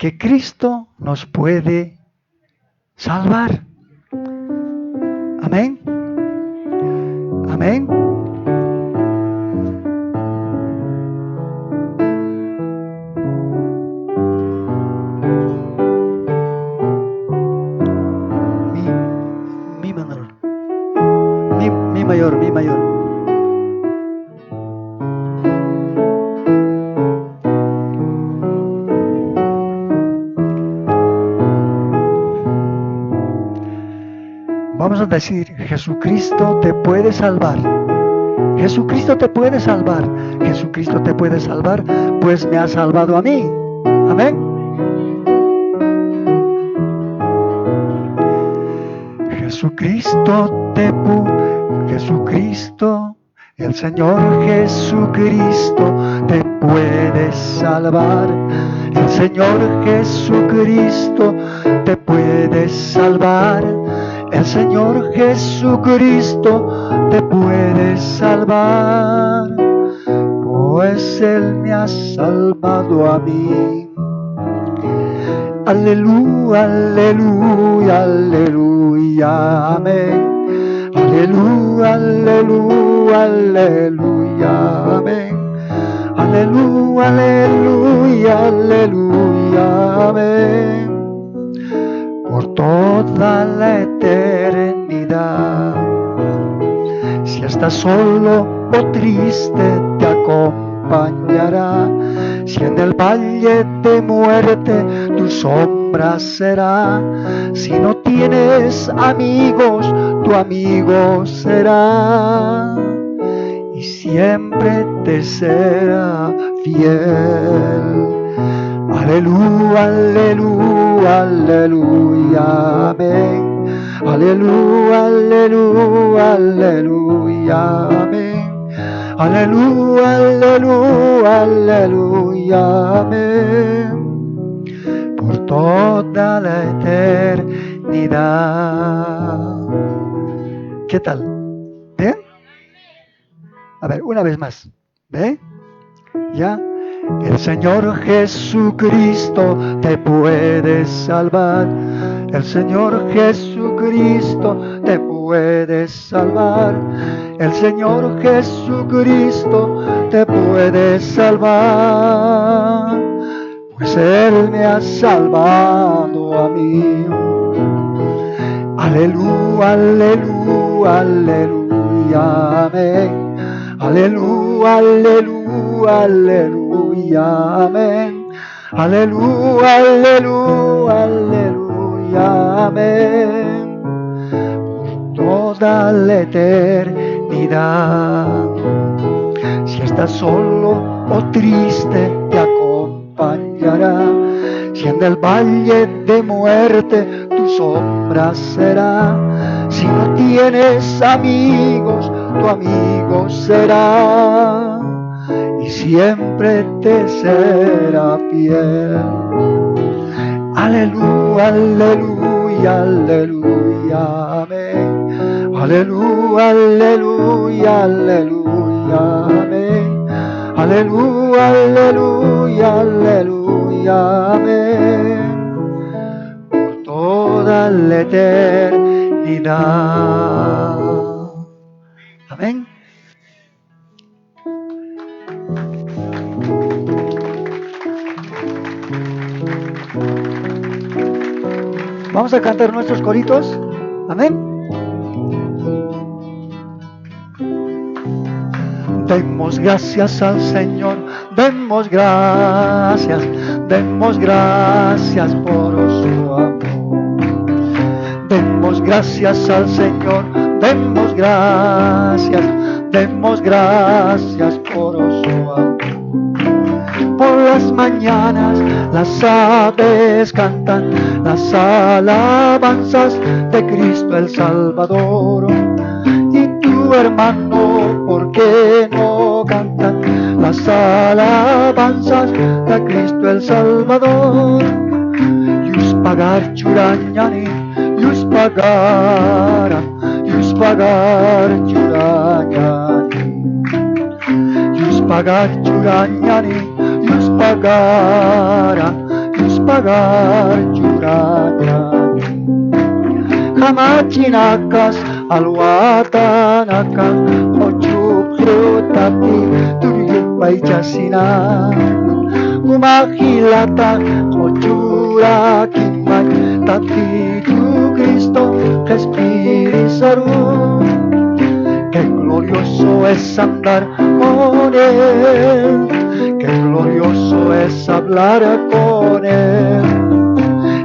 que Cristo nos puede salvar. Amén. Amén. Mi menor. Mi mayor. Vamos a decir, Jesucristo te puede salvar. Jesucristo te puede salvar. Jesucristo te puede salvar, pues me ha salvado a mí. Amén. Jesucristo, el Señor Jesucristo te puede salvar. El Señor Jesucristo te puede salvar. El Señor Jesucristo te puede salvar, pues Él me ha salvado a mí. Aleluya, aleluya, aleluya, amén. Aleluya, aleluya, aleluya, amén. Aleluya, aleluya, aleluya, amén. Por toda la eternidad. Si estás solo o triste, te acompañará. Si en el valle de muerte tu sombra será. Si no tienes amigos, tu amigo será. Y siempre te será fiel. Aleluya, aleluya, aleluya, amén. Aleluya, aleluya, aleluya, amén. Aleluya, aleluya, aleluya, amén. Por toda la eternidad. ¿Qué tal? ¿Bien? A ver, una vez más. ¿Ve? ¿Ya? El Señor Jesucristo te puede salvar. El Señor Jesucristo te puede salvar. El Señor Jesucristo te puede salvar, pues Él me ha salvado a mí. Aleluya, aleluya, aleluya, amén. Aleluya, aleluya, aleluya, amén. Aleluya, aleluya, aleluya, amén. Por toda la eternidad. Si estás solo o triste, te acompañará. Si en el valle de muerte tu sombra será. Si no tienes amigos, tu amigo será, y siempre te será fiel. Aleluya, aleluya, aleluya, amén. Aleluya, aleluya, aleluya, amén. Aleluya, aleluya, aleluya, amén. Por toda la eternidad. Amén. Vamos a cantar nuestros coritos. Amén. Demos gracias al Señor, demos gracias por su amor. Demos gracias al Señor, demos gracias por su amor. Por las mañanas las aves cantan las alabanzas de Cristo el Salvador. Y tu hermano, ¿por qué no cantan las alabanzas de Cristo el Salvador? Yus pagar churañani, yus pagar churañani, yus pagar churañani, yus pagar pagar curanya. Kamachinakas alwatanaka ochup hirotati turiyupay jasina. Kumahilata ochura kimay tati tu Cristo Espíritu Santo. Qué glorioso es andar con Él, qué glorioso es hablar con Él.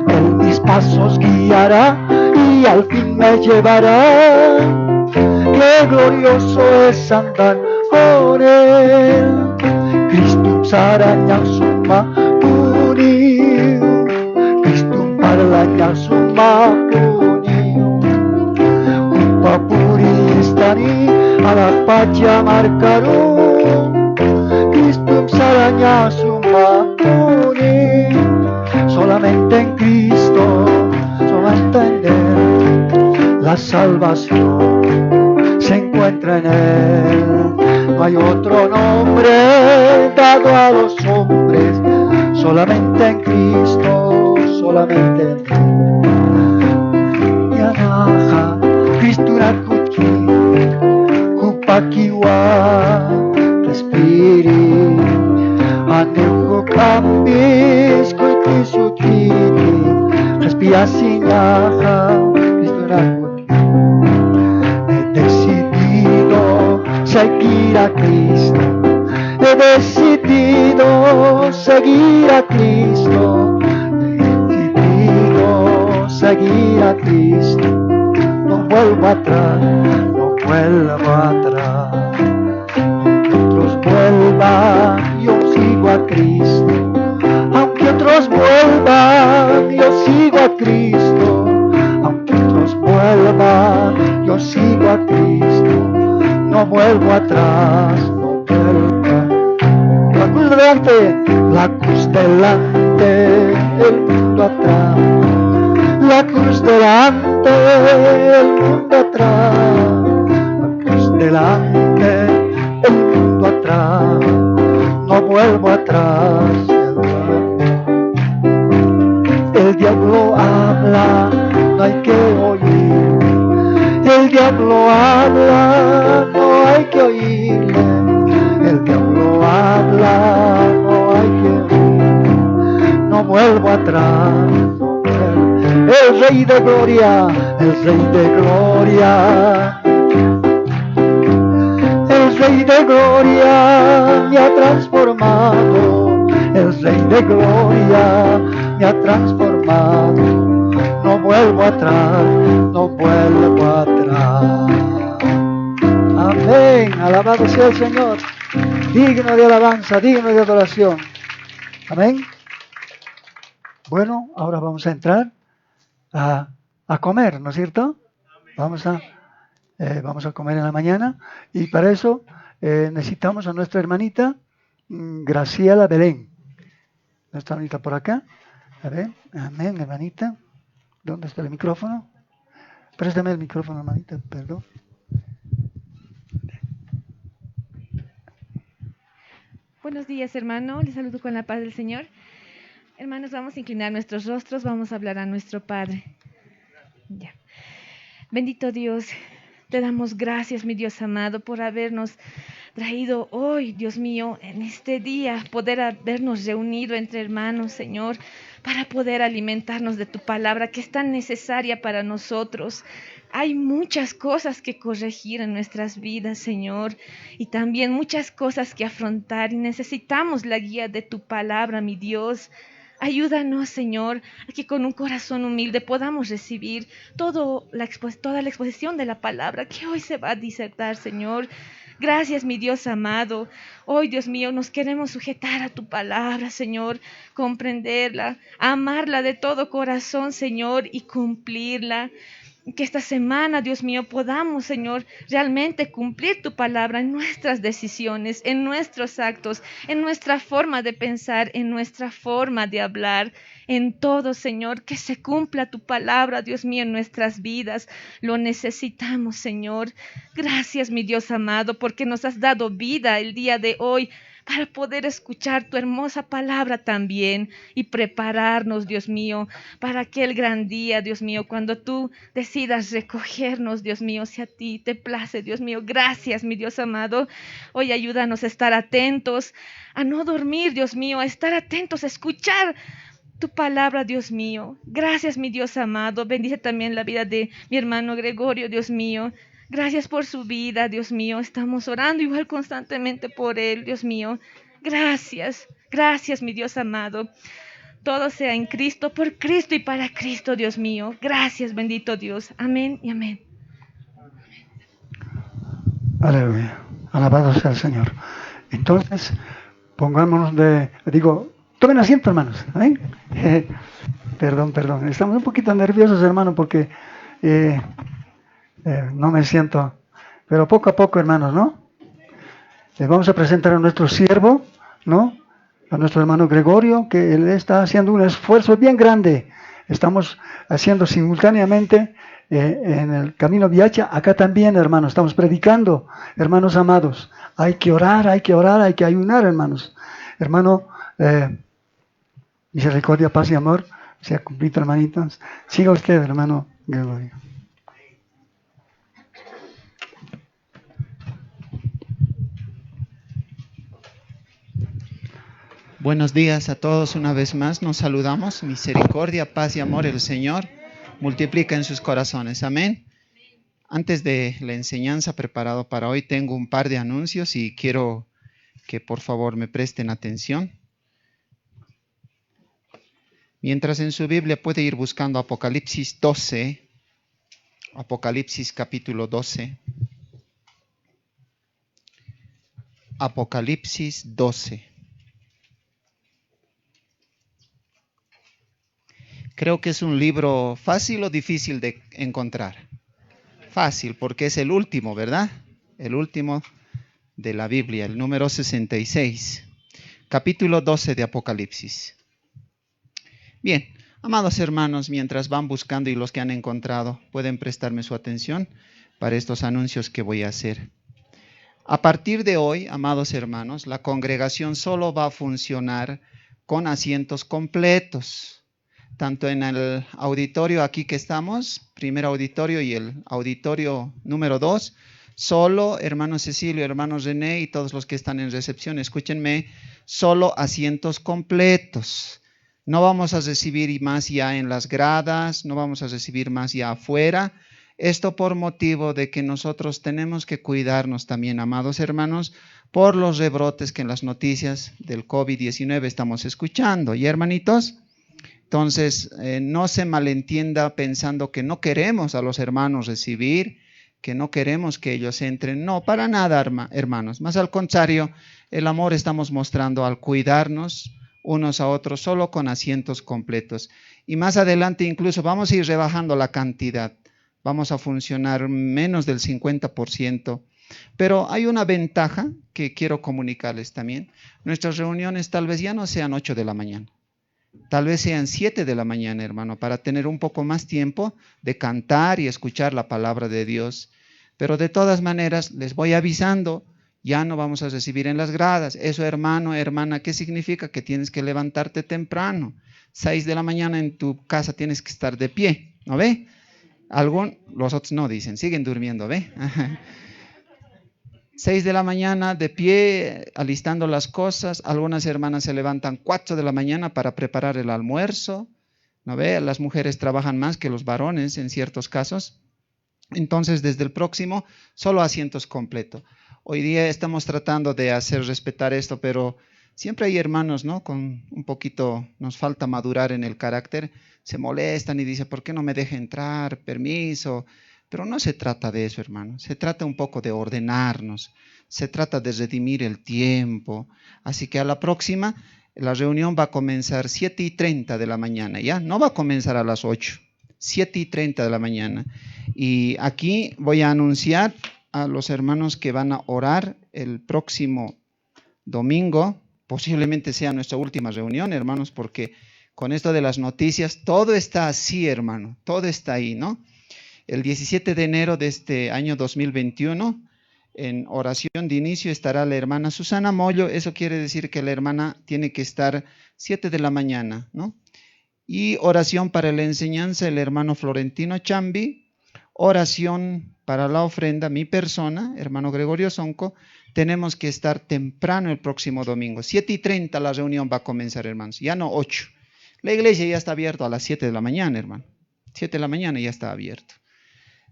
Él mis pasos guiará y al fin me llevará. Qué glorioso es andar con Él. Cristo saranya summa puni, Cristo parlanya summa puni. Papuristani alapacha marcaru, Cristo saranya summa puni. Solamente en Cristo, solamente en Él, la salvación se encuentra en Él. No hay otro nombre dado a los hombres, solamente en Cristo, solamente en Él. Yanaja, Cristura Kuki, Kupakiwa, Respiri, Anejo Campis, Kuitisukini, Respiasinaja, Cristura Kuki. He decidido seguir a Cristo, he decidido seguir a Cristo, he decidido seguir a Cristo, no vuelvo atrás, no vuelvo atrás. Aunque otros vuelvan, yo sigo a Cristo, aunque otros vuelvan, yo sigo a Cristo, aunque otros vuelvan, yo sigo a Cristo. No vuelvo atrás, no vuelvo. La cruz delante, la cruz delante, el mundo atrás. La cruz delante, el mundo atrás. La cruz delante, el mundo atrás. No vuelvo atrás. El diablo habla, no hay que oír. El diablo habla, no hay que oírle. El diablo habla, no hay que oír. No vuelvo atrás, no vuelvo. El Rey de Gloria, el Rey de Gloria. El Rey de Gloria me ha transformado. El Rey de Gloria me ha transformado. No vuelvo atrás, no vuelvo atrás. Amén. Alabado sea el Señor. Digno de alabanza, digno de adoración. Amén. Bueno, ahora vamos a entrar a comer, ¿no es cierto? Vamos a comer en la mañana y para eso necesitamos a nuestra hermanita Graciela Belén. Nuestra hermanita por acá. A ver, amén, hermanita. ¿Dónde está el micrófono? Préstame el micrófono, hermanita, perdón. Buenos días, hermano. Les saludo con la paz del Señor. Hermanos, vamos a inclinar nuestros rostros, vamos a hablar a nuestro Padre. Ya. Bendito Dios, te damos gracias, mi Dios amado, por habernos traído hoy, Dios mío, en este día, poder habernos reunido entre hermanos, Señor, para poder alimentarnos de tu palabra que es tan necesaria para nosotros. Hay muchas cosas que corregir en nuestras vidas, Señor, y también muchas cosas que afrontar y necesitamos la guía de tu palabra, mi Dios. Ayúdanos, Señor, a que con un corazón humilde podamos recibir toda la exposición de la palabra que hoy se va a disertar, Señor. Gracias, mi Dios amado. Hoy, Dios mío, nos queremos sujetar a tu palabra, Señor, comprenderla, amarla de todo corazón, Señor, y cumplirla. Que esta semana, Dios mío, podamos, Señor, realmente cumplir tu palabra en nuestras decisiones, en nuestros actos, en nuestra forma de pensar, en nuestra forma de hablar, en todo, Señor, que se cumpla tu palabra, Dios mío, en nuestras vidas. Lo necesitamos, Señor. Gracias, mi Dios amado, porque nos has dado vida el día de hoy para poder escuchar tu hermosa palabra también y prepararnos, Dios mío, para aquel gran día, Dios mío, cuando tú decidas recogernos, Dios mío, si a ti te place, Dios mío. Gracias, mi Dios amado. Hoy ayúdanos a estar atentos, a no dormir, Dios mío, a estar atentos, a escuchar tu palabra, Dios mío. Gracias, mi Dios amado. Bendice también la vida de mi hermano Gregorio, Dios mío. Gracias por su vida, Dios mío. Estamos orando igual constantemente por él, Dios mío. Gracias, gracias, mi Dios amado. Todo sea en Cristo, por Cristo y para Cristo, Dios mío. Gracias, bendito Dios. Amén y amén. Aleluya. Alabado sea el Señor. Entonces, pongámonos tomen asiento, hermanos. ¿Amén? Perdón. Estamos un poquito nerviosos, hermano, porque no me siento. Pero poco a poco, hermanos, ¿no? Vamos a presentar a nuestro siervo, ¿no? A nuestro hermano Gregorio, que él está haciendo un esfuerzo bien grande. Estamos haciendo simultáneamente en el Camino Viacha, acá también, hermanos, estamos predicando, hermanos amados. Hay que orar, hay que ayunar, hermanos. Hermano, misericordia, paz y amor, sea cumplido, hermanitos. Siga usted, hermano Gregorio. Buenos días a todos una vez más, nos saludamos, misericordia, paz y amor el Señor multiplica en sus corazones, amén. Antes de la enseñanza preparado para hoy tengo un par de anuncios y quiero que por favor me presten atención. Mientras en su Biblia puede ir buscando Apocalipsis 12, Apocalipsis capítulo 12, Apocalipsis 12. Creo que es un libro fácil o difícil de encontrar. Fácil, porque es el último, ¿verdad? El último de la Biblia, el número 66. Capítulo 12 de Apocalipsis. Bien, amados hermanos, mientras van buscando y los que han encontrado, pueden prestarme su atención para estos anuncios que voy a hacer. A partir de hoy, amados hermanos, la congregación solo va a funcionar con asientos completos. Tanto en el auditorio aquí que estamos, primer auditorio y el auditorio número 2, solo hermano Cecilio, hermano René y todos los que están en recepción, escúchenme, solo asientos completos. No vamos a recibir más ya en las gradas, no vamos a recibir más ya afuera. Esto por motivo de que nosotros tenemos que cuidarnos también, amados hermanos, por los rebrotes que en las noticias del COVID-19 estamos escuchando. ¿Y hermanitos? Entonces, no se malentienda pensando que no queremos a los hermanos recibir, que no queremos que ellos entren. No, para nada, hermanos. Más al contrario, el amor estamos mostrando al cuidarnos unos a otros solo con asientos completos. Y más adelante incluso vamos a ir rebajando la cantidad. Vamos a funcionar menos del 50%. Pero hay una ventaja que quiero comunicarles también. Nuestras reuniones tal vez ya no sean 8 de la mañana. Tal vez sean 7 de la mañana, hermano, para tener un poco más tiempo de cantar y escuchar la palabra de Dios. Pero de todas maneras, les voy avisando, ya no vamos a recibir en las gradas. Eso, hermano, hermana, ¿qué significa? Que tienes que levantarte temprano. 6 de la mañana en tu casa tienes que estar de pie, ¿no ve? Los otros no dicen, siguen durmiendo, ¿ve? 6 de la mañana de pie, alistando las cosas. Algunas hermanas se levantan 4 de la mañana para preparar el almuerzo. ¿No ve? Las mujeres trabajan más que los varones en ciertos casos. Entonces, desde el próximo, solo asientos completos. Hoy día estamos tratando de hacer respetar esto, pero siempre hay hermanos, ¿no? Con un poquito, nos falta madurar en el carácter. Se molestan y dicen, ¿por qué no me deja entrar? Permiso. Pero no se trata de eso, hermano. Se trata un poco de ordenarnos. Se trata de redimir el tiempo. Así que a la próxima, la reunión va a comenzar 7:30 de la mañana, ¿ya? No va a comenzar a las 8. 7:30 de la mañana. Y aquí voy a anunciar a los hermanos que van a orar el próximo domingo. Posiblemente sea nuestra última reunión, hermanos, porque con esto de las noticias, todo está así, hermano. Todo está ahí, ¿no? El 17 de enero de este año 2021, En oración de inicio estará la hermana Susana Mollo. Eso quiere decir que la hermana tiene que estar 7 de la mañana, ¿no? Y oración para la enseñanza, el hermano Florentino Chambi. Oración para la ofrenda, mi persona, hermano Gregorio Sonco. Tenemos que estar temprano el próximo domingo. 7:30 la reunión va a comenzar, hermanos. Ya no 8. La iglesia ya está abierta a las 7 de la mañana, hermano. 7 de la mañana ya está abierto.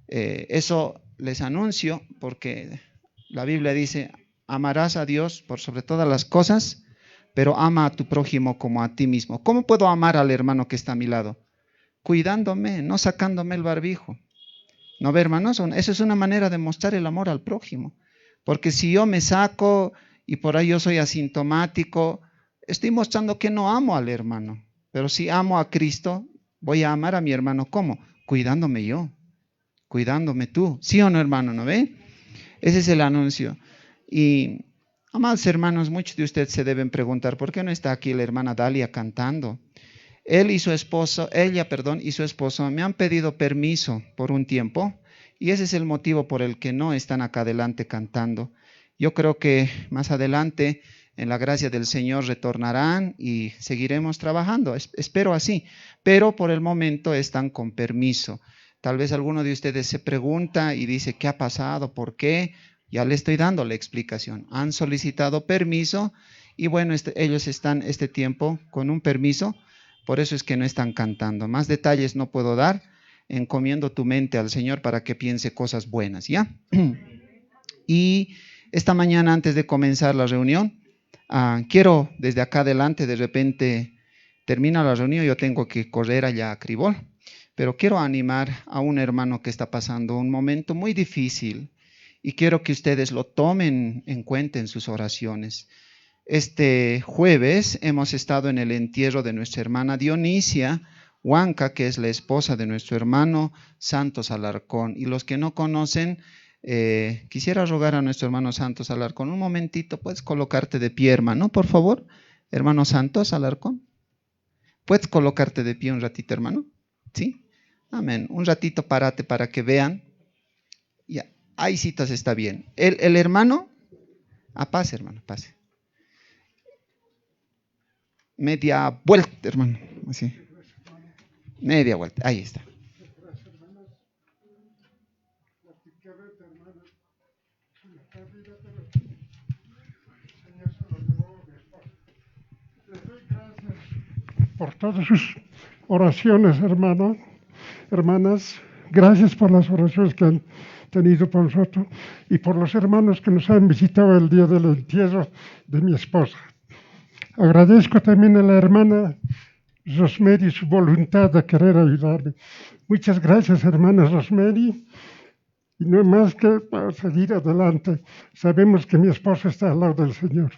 Eso les anuncio porque la Biblia dice, amarás a Dios por sobre todas las cosas, pero ama a tu prójimo como a ti mismo. ¿Cómo puedo amar al hermano que está a mi lado? Cuidándome, no sacándome el barbijo. ¿No ve, hermanos? Esa es una manera de mostrar el amor al prójimo. Porque si yo me saco y por ahí yo soy asintomático, estoy mostrando que no amo al hermano. Pero si amo a Cristo, voy a amar a mi hermano. ¿Cómo? Cuidándome yo, cuidándome tú. ¿Sí o no, hermano? ¿No ve? Ese es el anuncio. Y, amados hermanos, muchos de ustedes se deben preguntar, ¿por qué no está aquí la hermana Dalia cantando? Ella y su esposo me han pedido permiso por un tiempo y ese es el motivo por el que no están acá adelante cantando. Yo creo que más adelante, en la gracia del Señor, retornarán y seguiremos trabajando. Espero así, pero por el momento están con permiso. Tal vez alguno de ustedes se pregunta y dice, ¿qué ha pasado? ¿Por qué? Ya le estoy dando la explicación. Han solicitado permiso y bueno, ellos están este tiempo con un permiso. Por eso es que no están cantando. Más detalles no puedo dar. Encomiendo tu mente al Señor para que piense cosas buenas, ¿ya? Y esta mañana, antes de comenzar la reunión, quiero desde acá adelante, de repente termina la reunión, yo tengo que correr allá a Cribol, pero quiero animar a un hermano que está pasando un momento muy difícil y quiero que ustedes lo tomen en cuenta en sus oraciones. Este jueves hemos estado en el entierro de nuestra hermana Dionisia Huanca, que es la esposa de nuestro hermano Santos Alarcón. Y los que no conocen, quisiera rogar a nuestro hermano Santos Alarcón, un momentito, ¿puedes colocarte de pie, hermano, por favor? Hermano Santos Alarcón, ¿puedes colocarte de pie un ratito, hermano? ¿Sí? Amén. Un ratito párate para que vean. Ya, ahí citas está bien. El hermano, pase, hermano, pase. Media vuelta, hermano, así. Media vuelta, ahí está. Por todas sus oraciones, hermanos, hermanas, gracias por las oraciones que han tenido por nosotros y por los hermanos que nos han visitado el día del entierro de mi esposa. Agradezco también a la hermana Rosemary su voluntad de querer ayudarme. Muchas gracias, hermana Rosemary. Y no hay más que para seguir adelante. Sabemos que mi esposa está al lado del Señor.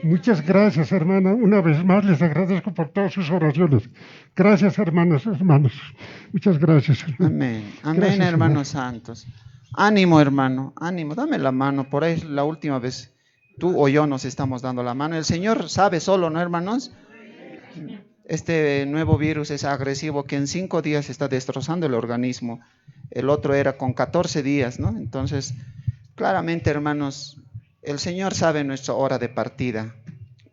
Muchas gracias, hermana. Una vez más les agradezco por todas sus oraciones. Gracias, hermanos. Muchas gracias. Amén. Amén, gracias, hermanos santos. Ánimo, hermano. Ánimo. Dame la mano. Por ahí la última vez tú o yo nos estamos dando la mano. El Señor sabe solo, ¿no, hermanos? Este nuevo virus es agresivo que en 5 días está destrozando el organismo. El otro era con 14 días, ¿no? Entonces, claramente, hermanos, el Señor sabe nuestra hora de partida.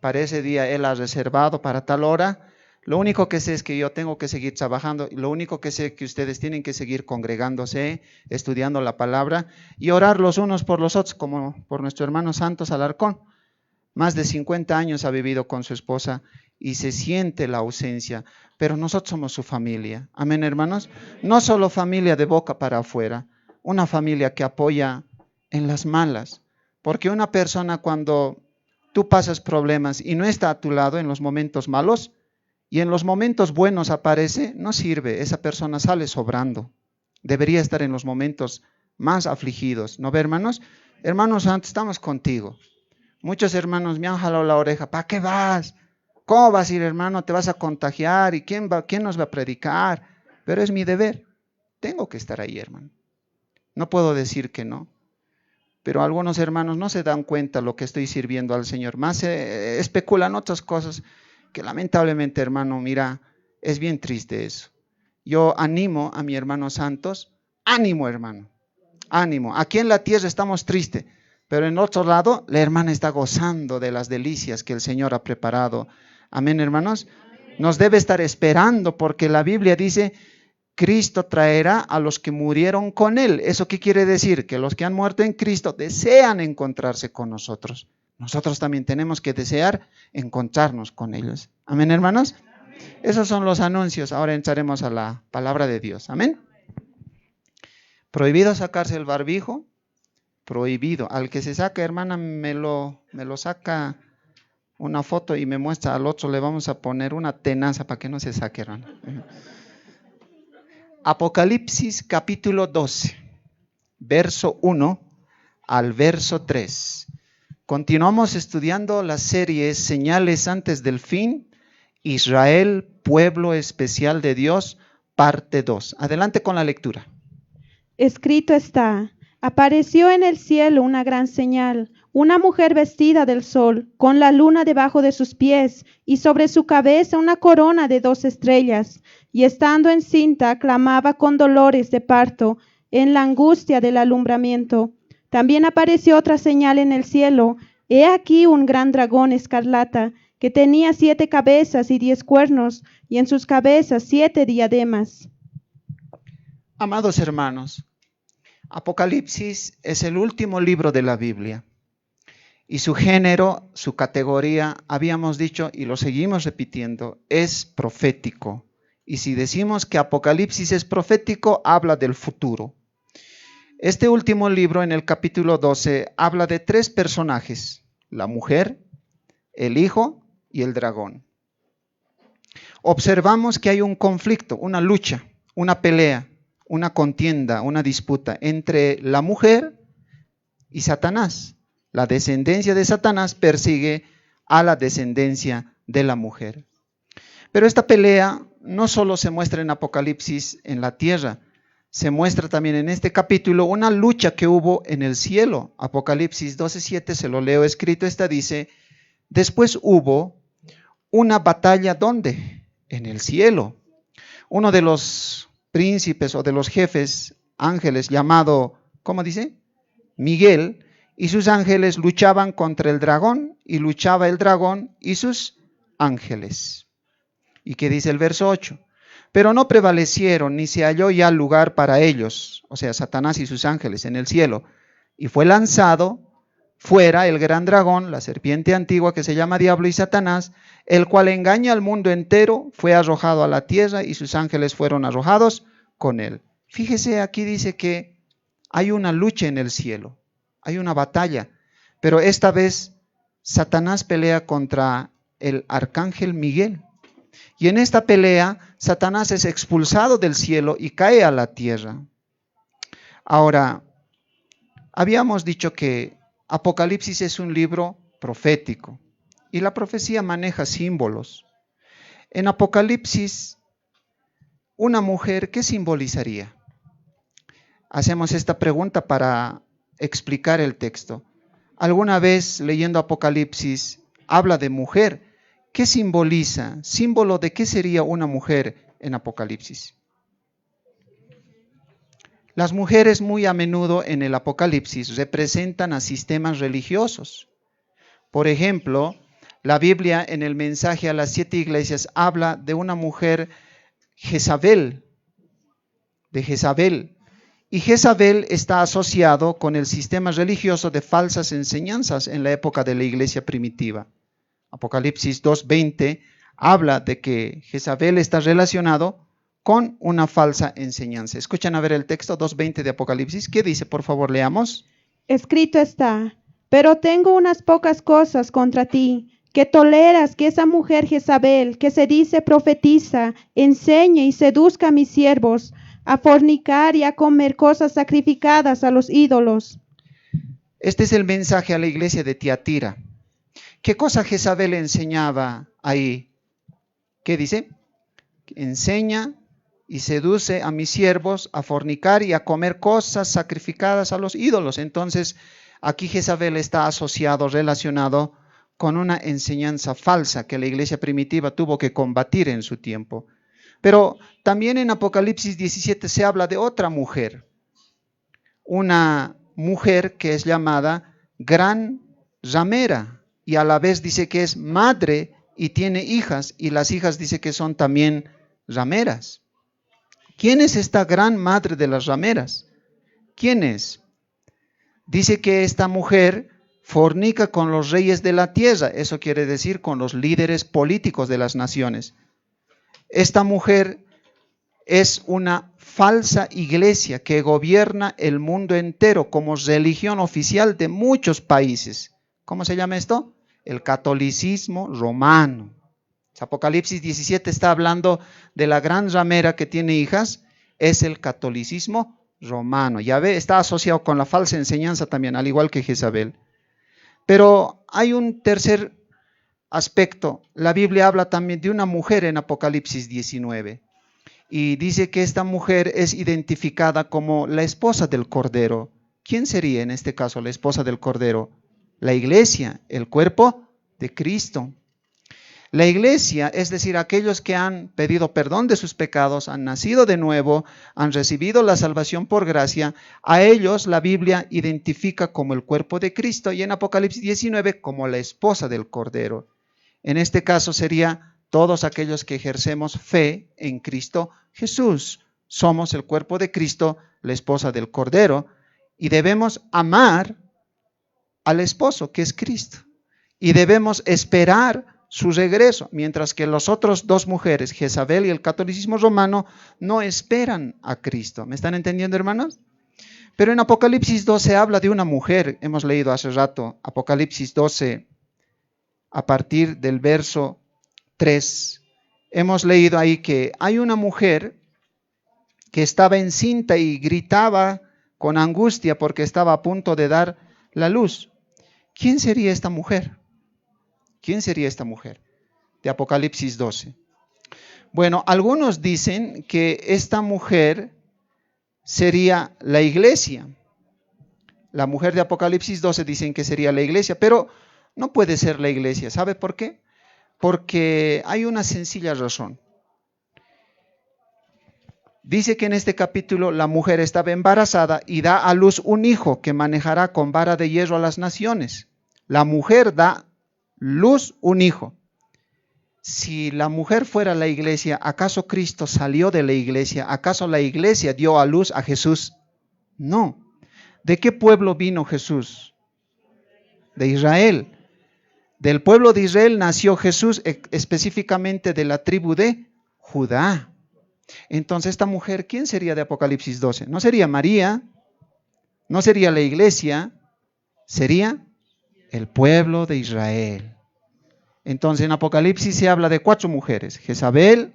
Para ese día Él ha reservado para tal hora. Lo único que sé es que yo tengo que seguir trabajando. Lo único que sé es que ustedes tienen que seguir congregándose, estudiando la palabra y orar los unos por los otros, como por nuestro hermano Santos Alarcón. Más de 50 años ha vivido con su esposa y se siente la ausencia, pero nosotros somos su familia. Amén, hermanos. No solo familia de boca para afuera, una familia que apoya en las malas. Porque una persona cuando tú pasas problemas y no está a tu lado en los momentos malos y en los momentos buenos aparece, no sirve. Esa persona sale sobrando. Debería estar en los momentos más afligidos. ¿No ve, hermanos? Hermanos santos, estamos contigo. Muchos hermanos me han jalado la oreja. ¿Para qué vas? ¿Cómo vas a ir, hermano? Te vas a contagiar. ¿Y quién nos va a predicar? Pero es mi deber. Tengo que estar ahí, hermano. No puedo decir que no. Pero algunos hermanos no se dan cuenta lo que estoy sirviendo al Señor. Más especulan otras cosas que lamentablemente, hermano, mira, es bien triste eso. Yo animo a mi hermano Santos. Ánimo, hermano. Ánimo. Aquí en la tierra estamos tristes. Pero en otro lado, la hermana está gozando de las delicias que el Señor ha preparado. Amén, hermanos. Nos debe estar esperando porque la Biblia dice, Cristo traerá a los que murieron con Él. ¿Eso qué quiere decir? Que los que han muerto en Cristo desean encontrarse con nosotros. Nosotros también tenemos que desear encontrarnos con ellos. Amén, hermanos. Esos son los anuncios. Ahora entraremos a la palabra de Dios. Amén. Prohibido sacarse el barbijo. Prohibido. Al que se saca, hermana, me lo saca una foto y me muestra. Al otro le vamos a poner una tenaza para que no se saque, hermana. Apocalipsis capítulo 12, verso 1 al verso 3. Continuamos estudiando la serie Señales antes del fin, Israel, pueblo especial de Dios, parte 2. Adelante con la lectura. Escrito está: apareció en el cielo una gran señal, una mujer vestida del sol, con la luna debajo de sus pies, y sobre su cabeza una corona de 2 estrellas, y estando encinta clamaba con dolores de parto, en la angustia del alumbramiento. También apareció otra señal en el cielo: he aquí un gran dragón escarlata, que tenía 7 cabezas y 10 cuernos, y en sus cabezas 7 diademas. Amados hermanos, Apocalipsis es el último libro de la Biblia. Y su género, su categoría, habíamos dicho y lo seguimos repitiendo, es profético. Y si decimos que Apocalipsis es profético, habla del futuro. Este último libro, en el capítulo 12, habla de 3 personajes: la mujer, el hijo y el dragón. Observamos que hay un conflicto, una lucha, una pelea, una contienda, una disputa entre la mujer y Satanás. La descendencia de Satanás persigue a la descendencia de la mujer. Pero esta pelea no solo se muestra en Apocalipsis en la tierra, se muestra también en este capítulo una lucha que hubo en el cielo. Apocalipsis 12:7, se lo leo escrito, dice: después hubo una batalla, ¿dónde? En el cielo. Uno de los príncipes o de los jefes ángeles llamado, ¿cómo dice? Miguel, y sus ángeles luchaban contra el dragón, y luchaba el dragón y sus ángeles. ¿Y qué dice el verso 8? Pero no prevalecieron, ni se halló ya lugar para ellos, o sea, Satanás y sus ángeles en el cielo, y fue lanzado fuera el gran dragón, la serpiente antigua que se llama Diablo y Satanás, el cual engaña al mundo entero, fue arrojado a la tierra y sus ángeles fueron arrojados con él. Fíjese, aquí dice que hay una lucha en el cielo, hay una batalla, pero esta vez Satanás pelea contra el arcángel Miguel. Y en esta pelea, Satanás es expulsado del cielo y cae a la tierra. Ahora, habíamos dicho que Apocalipsis es un libro profético y la profecía maneja símbolos. En Apocalipsis, una mujer, ¿qué simbolizaría? Hacemos esta pregunta para explicar el texto. ¿Alguna vez leyendo Apocalipsis habla de mujer? ¿Qué simboliza? ¿Símbolo de qué sería una mujer en Apocalipsis? Las mujeres muy a menudo en el Apocalipsis representan a sistemas religiosos. Por ejemplo, la Biblia en el mensaje a las 7 iglesias habla de una mujer Jezabel, de Jezabel. Y Jezabel está asociado con el sistema religioso de falsas enseñanzas en la época de la iglesia primitiva. Apocalipsis 2:20 habla de que Jezabel está relacionado con una falsa enseñanza. Escuchan a ver el texto 2:20 de Apocalipsis. ¿Qué dice? Por favor, leamos. Escrito está: pero tengo unas pocas cosas contra ti, que toleras que esa mujer Jezabel, que se dice profetiza, enseñe y seduzca a mis siervos a fornicar y a comer cosas sacrificadas a los ídolos. Este es el mensaje a la iglesia de Tiatira. ¿Qué cosa Jezabel enseñaba ahí? ¿Qué dice? Enseña y seduce a mis siervos a fornicar y a comer cosas sacrificadas a los ídolos. Entonces, aquí Jezabel está asociado, relacionado con una enseñanza falsa que la iglesia primitiva tuvo que combatir en su tiempo. Pero también en Apocalipsis 17 se habla de otra mujer, una mujer que es llamada gran ramera, y a la vez dice que es madre y tiene hijas, y las hijas dice que son también rameras. ¿Quién es esta gran madre de las rameras? ¿Quién es? Dice que esta mujer fornica con los reyes de la tierra, eso quiere decir con los líderes políticos de las naciones. Esta mujer es una falsa iglesia que gobierna el mundo entero como religión oficial de muchos países. ¿Cómo se llama esto? El catolicismo romano. Apocalipsis 17 está hablando de la gran ramera que tiene hijas, es el catolicismo romano. Ya ve, está asociado con la falsa enseñanza también, al igual que Jezabel. Pero hay un tercer aspecto. La Biblia habla también de una mujer en Apocalipsis 19 y dice que esta mujer es identificada como la esposa del Cordero. ¿Quién sería en este caso la esposa del Cordero? La iglesia, el cuerpo de Cristo. La iglesia, es decir, aquellos que han pedido perdón de sus pecados, han nacido de nuevo, han recibido la salvación por gracia, a ellos la Biblia identifica como el cuerpo de Cristo y en Apocalipsis 19 como la esposa del Cordero. En este caso sería todos aquellos que ejercemos fe en Cristo Jesús. Somos el cuerpo de Cristo, la esposa del Cordero, y debemos amar al esposo que es Cristo. Y debemos esperar su regreso, mientras que las otras dos mujeres, Jezabel y el catolicismo romano, no esperan a Cristo. ¿Me están entendiendo, hermanos? Pero en Apocalipsis 12 habla de una mujer, hemos leído hace rato, Apocalipsis 12, a partir del verso 3, hemos leído ahí que hay una mujer que estaba encinta y gritaba con angustia porque estaba a punto de dar la luz. ¿Quién sería esta mujer? ¿Quién sería esta mujer? De Apocalipsis 12. Bueno, algunos dicen que esta mujer sería la iglesia. La mujer de Apocalipsis 12 dicen que sería la iglesia, pero no puede ser la iglesia. ¿Sabe por qué? Porque hay una sencilla razón. Dice que en este capítulo la mujer estaba embarazada y da a luz un hijo que manejará con vara de hierro a las naciones. La mujer da luz un hijo. Si la mujer fuera la iglesia, ¿acaso Cristo salió de la iglesia? ¿Acaso la iglesia dio a luz a Jesús? No. ¿De qué pueblo vino Jesús? De Israel. Del pueblo de Israel nació Jesús, específicamente de la tribu de Judá. Entonces esta mujer, ¿quién sería de Apocalipsis 12? No sería María, no sería la iglesia, sería el pueblo de Israel. Entonces en Apocalipsis se habla de 4 mujeres. Jezabel,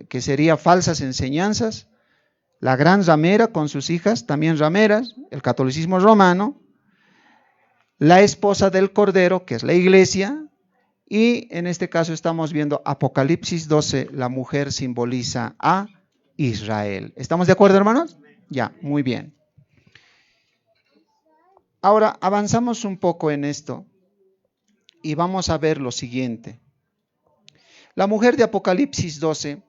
que sería falsas enseñanzas, la gran ramera con sus hijas, también rameras, el catolicismo romano, la esposa del Cordero, que es la iglesia, y en este caso estamos viendo Apocalipsis 12, la mujer simboliza a Israel. ¿Estamos de acuerdo, hermanos? Ya, muy bien. Ahora avanzamos un poco en esto y vamos a ver lo siguiente. La mujer de Apocalipsis 12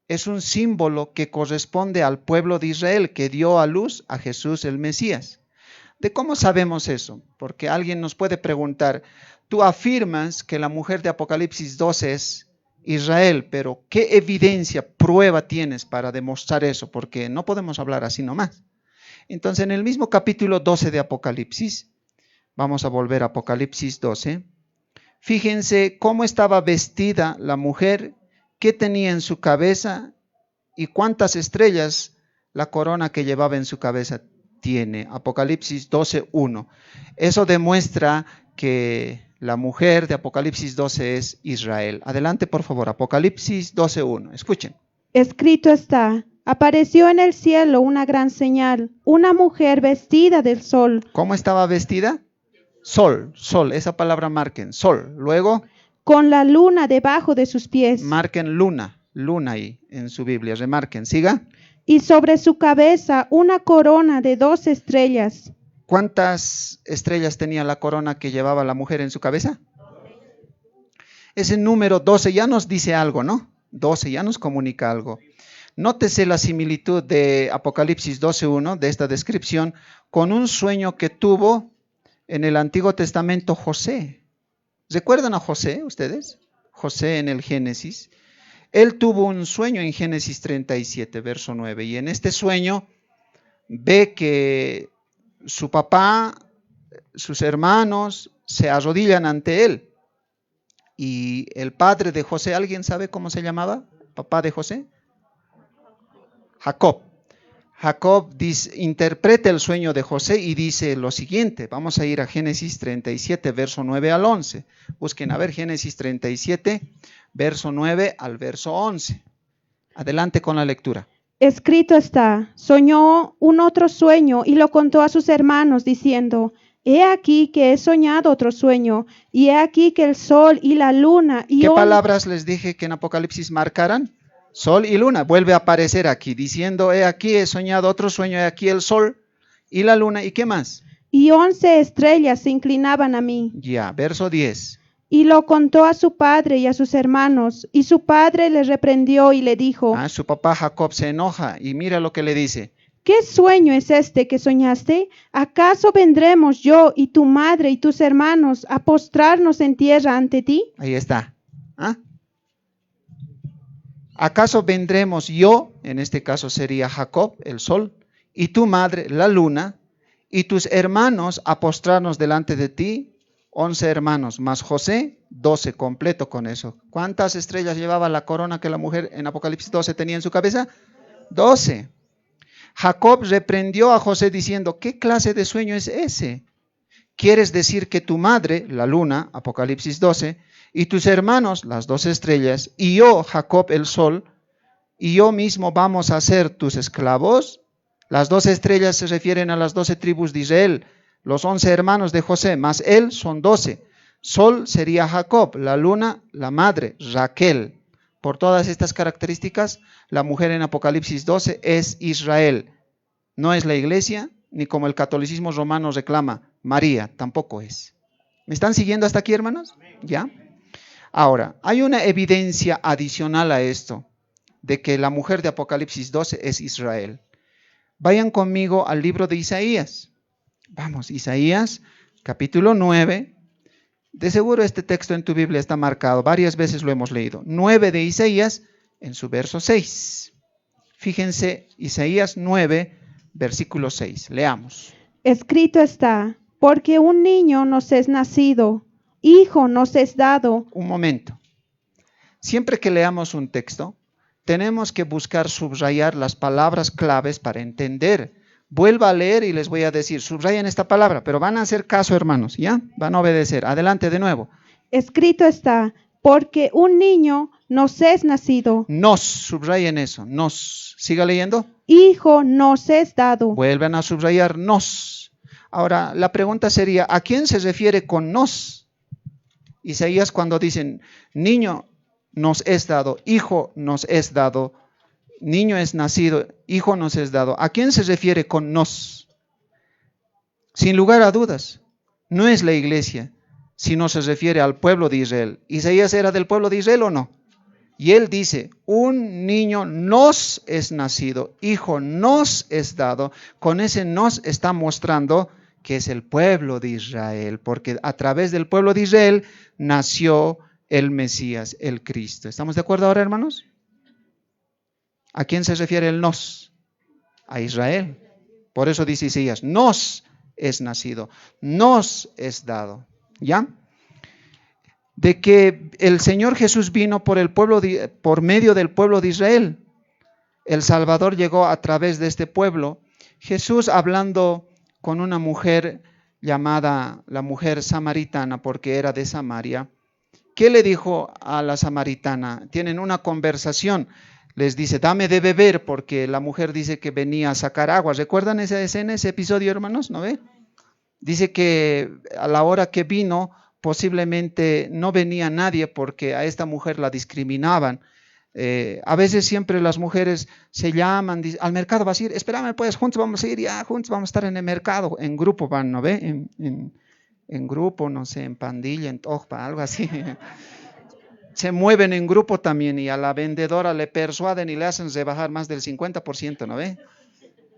es un símbolo que corresponde al pueblo de Israel que dio a luz a Jesús el Mesías. ¿De cómo sabemos eso? Porque alguien nos puede preguntar, tú afirmas que la mujer de Apocalipsis 12 es Israel, pero ¿qué evidencia, prueba tienes para demostrar eso? Porque no podemos hablar así nomás. Entonces, en el mismo capítulo 12 de Apocalipsis, vamos a volver a Apocalipsis 12, fíjense cómo estaba vestida la mujer, qué tenía en su cabeza y cuántas estrellas la corona que llevaba en su cabeza tiene. Apocalipsis 12:1. Eso demuestra que la mujer de Apocalipsis 12 es Israel. Adelante, por favor, Apocalipsis 12:1. Escuchen. Escrito está: apareció en el cielo una gran señal, una mujer vestida del sol. ¿Cómo estaba vestida? Sol, sol, esa palabra marquen, sol. Luego, con la luna debajo de sus pies. Marquen luna, luna ahí en su Biblia, remarquen, siga. Y sobre su cabeza una corona de 12 estrellas. ¿Cuántas estrellas tenía la corona que llevaba la mujer en su cabeza? Ese número 12 ya nos dice algo, ¿no? 12 ya nos comunica algo. Nótese la similitud de Apocalipsis 12:1, de esta descripción, con un sueño que tuvo en el Antiguo Testamento José. ¿Recuerdan a José ustedes? José en el Génesis. Él tuvo un sueño en Génesis 37, verso 9. Y en este sueño ve que su papá, sus hermanos se arrodillan ante él. Y el padre de José, ¿alguien sabe cómo se llamaba? ¿Papá de José? Jacob. Jacob interpreta el sueño de José y dice lo siguiente. Vamos a ir a Génesis 37, verso 9 al 11. Busquen a ver Génesis 37, verso 9 al verso 11. Adelante con la lectura. Escrito está, soñó un otro sueño y lo contó a sus hermanos, diciendo, he aquí que he soñado otro sueño, y he aquí que el sol y la luna y ¿Qué palabras les dije que en Apocalipsis marcaran? Sol y luna. Vuelve a aparecer aquí, diciendo, he aquí he soñado otro sueño, he aquí el sol y la luna. ¿Y qué más? Y 11 estrellas se inclinaban a mí. Ya, verso 10. Y lo contó a su padre y a sus hermanos, y su padre le reprendió y le dijo, Su papá Jacob se enoja y mira lo que le dice. ¿qué sueño es este que soñaste? ¿Acaso vendremos yo y tu madre y tus hermanos a postrarnos en tierra ante ti? Ahí está. ¿Acaso vendremos yo, en este caso sería Jacob, el sol, y tu madre, la luna, y tus hermanos a postrarnos delante de ti? 11 hermanos, más José, 12, completo con eso. ¿Cuántas estrellas llevaba la corona que la mujer en Apocalipsis 12 tenía en su cabeza? 12. Jacob reprendió a José diciendo, ¿qué clase de sueño es ese? ¿Quieres decir que tu madre, la luna, Apocalipsis 12, y tus hermanos, las 12 estrellas, y yo, Jacob, el sol, y yo mismo vamos a ser tus esclavos? Las 12 estrellas se refieren a las 12 tribus de Israel. Los 11 hermanos de José, más él, son 12. Sol sería Jacob, la luna, la madre, Raquel. Por todas estas características, la mujer en Apocalipsis 12 es Israel. No es la iglesia, ni como el catolicismo romano reclama, María, tampoco es. ¿Me están siguiendo hasta aquí, hermanos? ¿Ya? Ahora, hay una evidencia adicional a esto, de que la mujer de Apocalipsis 12 es Israel. Vayan conmigo al libro de Isaías. Vamos, Isaías, capítulo 9. De seguro este texto en tu Biblia está marcado, varias veces lo hemos leído. 9 de Isaías, en su verso 6. Fíjense, Isaías 9, versículo 6. Leamos. Escrito está, porque un niño nos es nacido, hijo nos es dado. Un momento. Siempre que leamos un texto, tenemos que buscar subrayar las palabras claves para entender. Vuelva a leer y les voy a decir, subrayen esta palabra, pero van a hacer caso, hermanos, ¿ya? Van a obedecer. Adelante de nuevo. Escrito está, porque un niño nos es nacido. Nos, subrayen eso, nos. Siga leyendo. Hijo nos es dado. Vuelven a subrayar nos. Ahora, la pregunta sería, ¿a quién se refiere con nos? Isaías cuando dicen, niño nos es dado, hijo nos es dado, niño es nacido, hijo nos es dado. ¿A quién se refiere con nos? Sin lugar a dudas, no es la iglesia, sino se refiere al pueblo de Israel. ¿Isaías era del pueblo de Israel o no? Y él dice, un niño nos es nacido, hijo nos es dado. Con ese nos está mostrando que es el pueblo de Israel, porque a través del pueblo de Israel nació el Mesías, el Cristo. ¿Estamos de acuerdo ahora, hermanos? ¿A quién se refiere el nos? A Israel. Por eso dice Isaías, nos es nacido, nos es dado. ¿Ya? De que el Señor Jesús vino por medio del pueblo de Israel. El Salvador llegó a través de este pueblo. Jesús hablando con una mujer llamada la mujer samaritana, porque era de Samaria. ¿Qué le dijo a la samaritana? Tienen una conversación. Les dice, dame de beber, porque la mujer dice que venía a sacar agua. ¿Recuerdan esa escena, ese episodio, hermanos? ¿No ve? Dice que a la hora que vino, posiblemente no venía nadie porque a esta mujer la discriminaban. A veces siempre las mujeres se llaman, dicen, al mercado vas a ir, espérame pues, juntos vamos a ir, ya juntos vamos a estar en el mercado, en grupo van, ¿no ve? En grupo, no sé, en pandilla, en tojpa, algo así. Se mueven en grupo también y a la vendedora le persuaden y le hacen rebajar más del 50%, ¿no ve?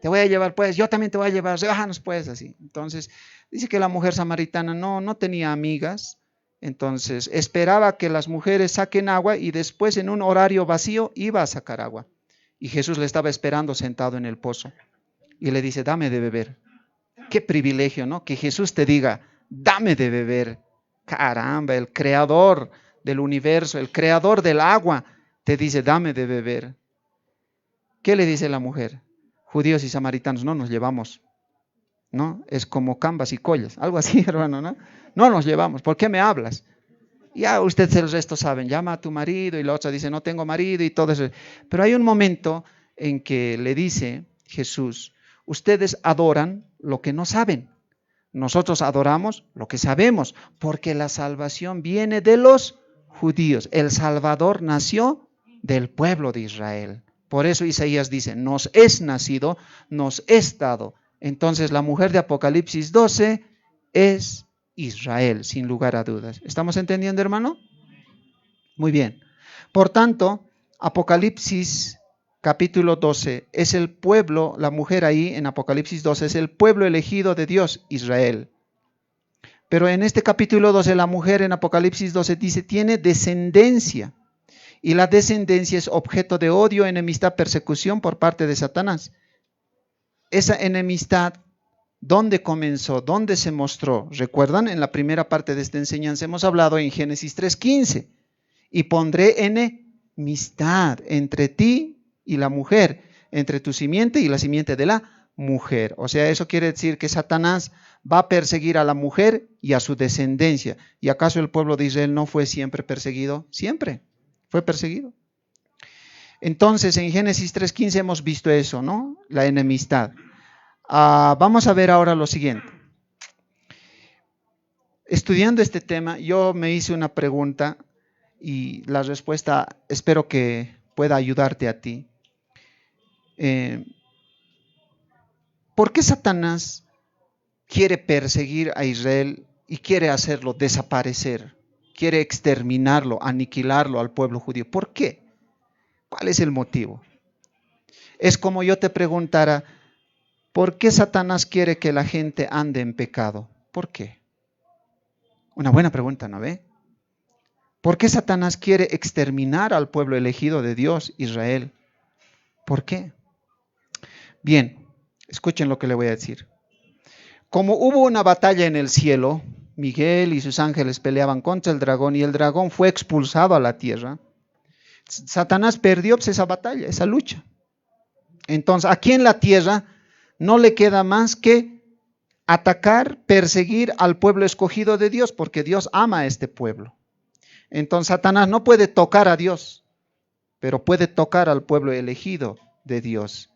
te voy a llevar pues, yo también te voy a llevar, regájanos pues, así. Entonces, dice que la mujer samaritana no tenía amigas, entonces esperaba que las mujeres saquen agua y después en un horario vacío iba a sacar agua. Y Jesús le estaba esperando sentado en el pozo y le dice, dame de beber. Qué privilegio, ¿no? Que Jesús te diga, dame de beber. Caramba, el creador del universo, el creador del agua, te dice, dame de beber. ¿Qué le dice la mujer? Judíos y samaritanos no nos llevamos, ¿no? Es como cambas y collas, algo así, hermano, ¿no? No nos llevamos, ¿por qué me hablas? Ya ustedes el resto saben, llama a tu marido y la otra dice, no tengo marido y todo eso. Pero hay un momento en que le dice Jesús, ustedes adoran lo que no saben. Nosotros adoramos lo que sabemos, porque la salvación viene de los judíos. El Salvador nació del pueblo de Israel. Por eso Isaías dice, nos es nacido, nos es dado. Entonces la mujer de Apocalipsis 12 es Israel, sin lugar a dudas. ¿Estamos entendiendo, hermano? Muy bien. Por tanto, Apocalipsis capítulo 12 es el pueblo, la mujer ahí en Apocalipsis 12 es el pueblo elegido de Dios, Israel. Pero en este capítulo 12 la mujer en Apocalipsis 12 dice, tiene descendencia. Y la descendencia es objeto de odio, enemistad, persecución por parte de Satanás. Esa enemistad, ¿dónde comenzó? ¿Dónde se mostró? ¿Recuerdan? En la primera parte de esta enseñanza hemos hablado en Génesis 3:15. Y pondré enemistad entre ti y la mujer, entre tu simiente y la simiente de la mujer. O sea, eso quiere decir que Satanás va a perseguir a la mujer y a su descendencia. ¿Y acaso el pueblo de Israel no fue siempre perseguido? Siempre fue perseguido. Entonces, en Génesis 3:15 hemos visto eso, ¿no? La enemistad. Vamos a ver ahora lo siguiente. Estudiando este tema, yo me hice una pregunta y la respuesta espero que pueda ayudarte a ti. ¿Por qué Satanás quiere perseguir a Israel y quiere hacerlo desaparecer? Quiere exterminarlo, aniquilarlo al pueblo judío. ¿Por qué? ¿Cuál es el motivo? Es como yo te preguntara, ¿por qué Satanás quiere que la gente ande en pecado? ¿Por qué? Una buena pregunta, ¿no ve? ¿Por qué Satanás quiere exterminar al pueblo elegido de Dios, Israel? ¿Por qué? Bien, escuchen lo que le voy a decir. Como hubo una batalla en el cielo, Miguel y sus ángeles peleaban contra el dragón y el dragón fue expulsado a la tierra. Satanás perdió esa batalla, esa lucha. Entonces, aquí en la tierra no le queda más que atacar, perseguir al pueblo escogido de Dios, porque Dios ama a este pueblo. Entonces, Satanás no puede tocar a Dios, pero puede tocar al pueblo elegido de Dios.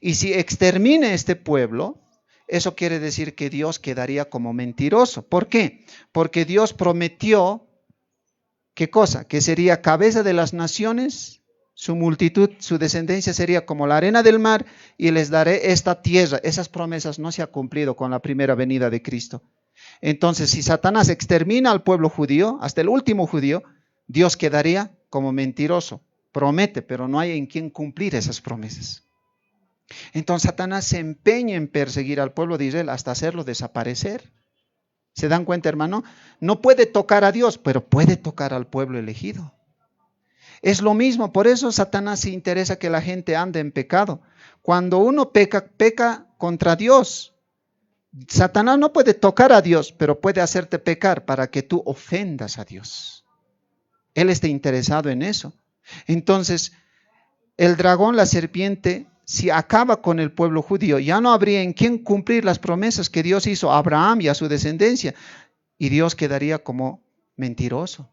Y si extermina este pueblo, eso quiere decir que Dios quedaría como mentiroso. ¿Por qué? Porque Dios prometió, ¿qué cosa? Que sería cabeza de las naciones, su multitud, su descendencia sería como la arena del mar y les daré esta tierra. Esas promesas no se han cumplido con la primera venida de Cristo. Entonces, si Satanás extermina al pueblo judío, hasta el último judío, Dios quedaría como mentiroso. Promete, pero no hay en quien cumplir esas promesas. Entonces Satanás se empeña en perseguir al pueblo de Israel hasta hacerlo desaparecer. ¿Se dan cuenta, hermano? No puede tocar a Dios, pero puede tocar al pueblo elegido. Es lo mismo, por eso Satanás se interesa que la gente ande en pecado. Cuando uno peca, peca contra Dios. Satanás no puede tocar a Dios, pero puede hacerte pecar para que tú ofendas a Dios. Él está interesado en eso. Entonces, el dragón, la serpiente, si acaba con el pueblo judío, ya no habría en quién cumplir las promesas que Dios hizo a Abraham y a su descendencia. Y Dios quedaría como mentiroso.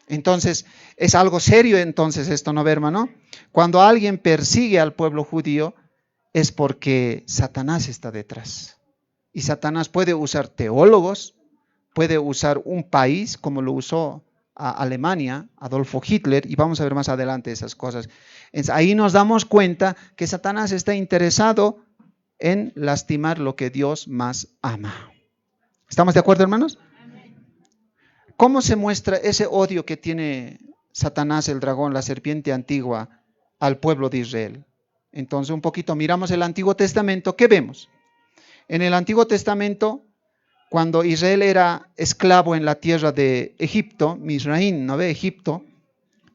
Entonces, es algo serio entonces esto, ¿no ve, hermano? Cuando alguien persigue al pueblo judío, es porque Satanás está detrás. Y Satanás puede usar teólogos, puede usar un país, como lo usó a Alemania, Adolfo Hitler, y vamos a ver más adelante esas cosas. Ahí nos damos cuenta que Satanás está interesado en lastimar lo que Dios más ama. ¿Estamos de acuerdo, hermanos? ¿Cómo se muestra ese odio que tiene Satanás, el dragón, la serpiente antigua, al pueblo de Israel? Entonces un poquito miramos el Antiguo Testamento, ¿qué vemos? En el Antiguo Testamento, cuando Israel era esclavo en la tierra de Egipto, Misraín, ¿no ve? Egipto,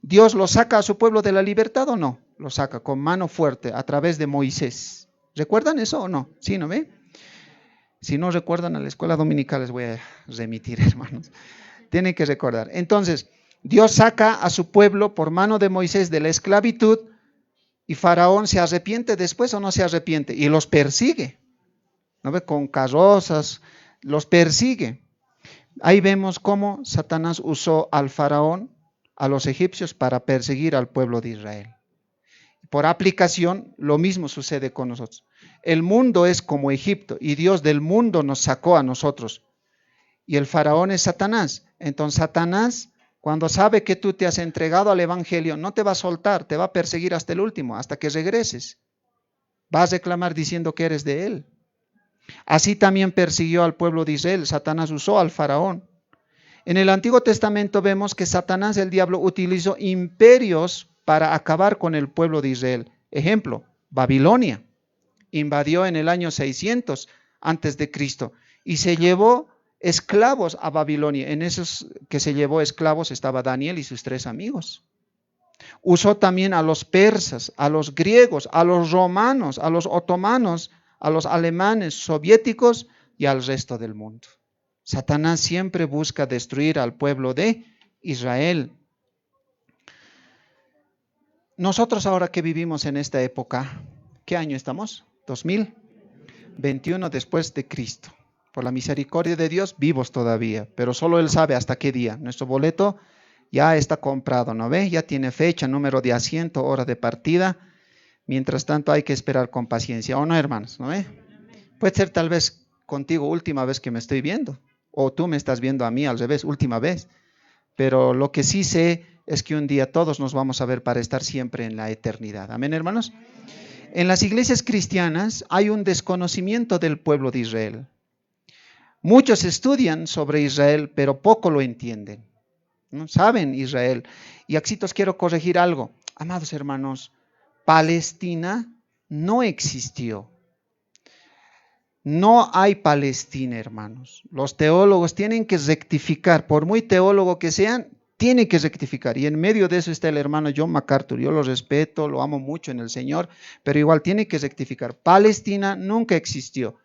¿Dios lo saca a su pueblo de la libertad o no? Lo saca con mano fuerte a través de Moisés. ¿Recuerdan eso o no? ¿Sí, no ve? Si no recuerdan, a la escuela dominical les voy a remitir, hermanos. Tienen que recordar. Entonces, Dios saca a su pueblo por mano de Moisés de la esclavitud y Faraón se arrepiente después o no se arrepiente y los persigue. ¿No ve? Con carrozas, los persigue. Ahí vemos cómo Satanás usó al Faraón, a los egipcios, para perseguir al pueblo de Israel. Por aplicación, lo mismo sucede con nosotros. El mundo es como Egipto y Dios del mundo nos sacó a nosotros. Y el Faraón es Satanás. Entonces Satanás, cuando sabe que tú te has entregado al Evangelio, no te va a soltar, te va a perseguir hasta el último, hasta que regreses. Vas a reclamar diciendo que eres de él. Así también persiguió al pueblo de Israel. Satanás usó al Faraón. En el Antiguo Testamento vemos que Satanás, el diablo, utilizó imperios para acabar con el pueblo de Israel. Ejemplo, Babilonia. Invadió en el año 600 antes de Cristo y se llevó esclavos a Babilonia. En esos que se llevó esclavos estaba Daniel y sus 3 amigos. Usó también a los persas, a los griegos, a los romanos, a los otomanos, a los alemanes, soviéticos y al resto del mundo. Satanás siempre busca destruir al pueblo de Israel. Nosotros ahora que vivimos en esta época, ¿qué año estamos? 2021 después de Cristo. Por la misericordia de Dios, vivos todavía, pero solo Él sabe hasta qué día. Nuestro boleto ya está comprado, ¿no ve? Ya tiene fecha, número de asiento, hora de partida. Mientras tanto hay que esperar con paciencia, ¿o no, hermanos? ¿No ve? Puede ser tal vez contigo última vez que me estoy viendo, o tú me estás viendo a mí al revés, última vez. Pero lo que sí sé es que un día todos nos vamos a ver para estar siempre en la eternidad. Amén, hermanos. En las iglesias cristianas hay un desconocimiento del pueblo de Israel. Muchos estudian sobre Israel, pero poco lo entienden. ¿No? Saben Israel. Y aquí os quiero corregir algo. Amados hermanos, Palestina no existió. No hay Palestina, hermanos. Los teólogos tienen que rectificar, por muy teólogo que sean, tienen que rectificar. Y en medio de eso está el hermano John MacArthur. Yo lo respeto, lo amo mucho en el Señor, pero igual tiene que rectificar. Palestina nunca existió.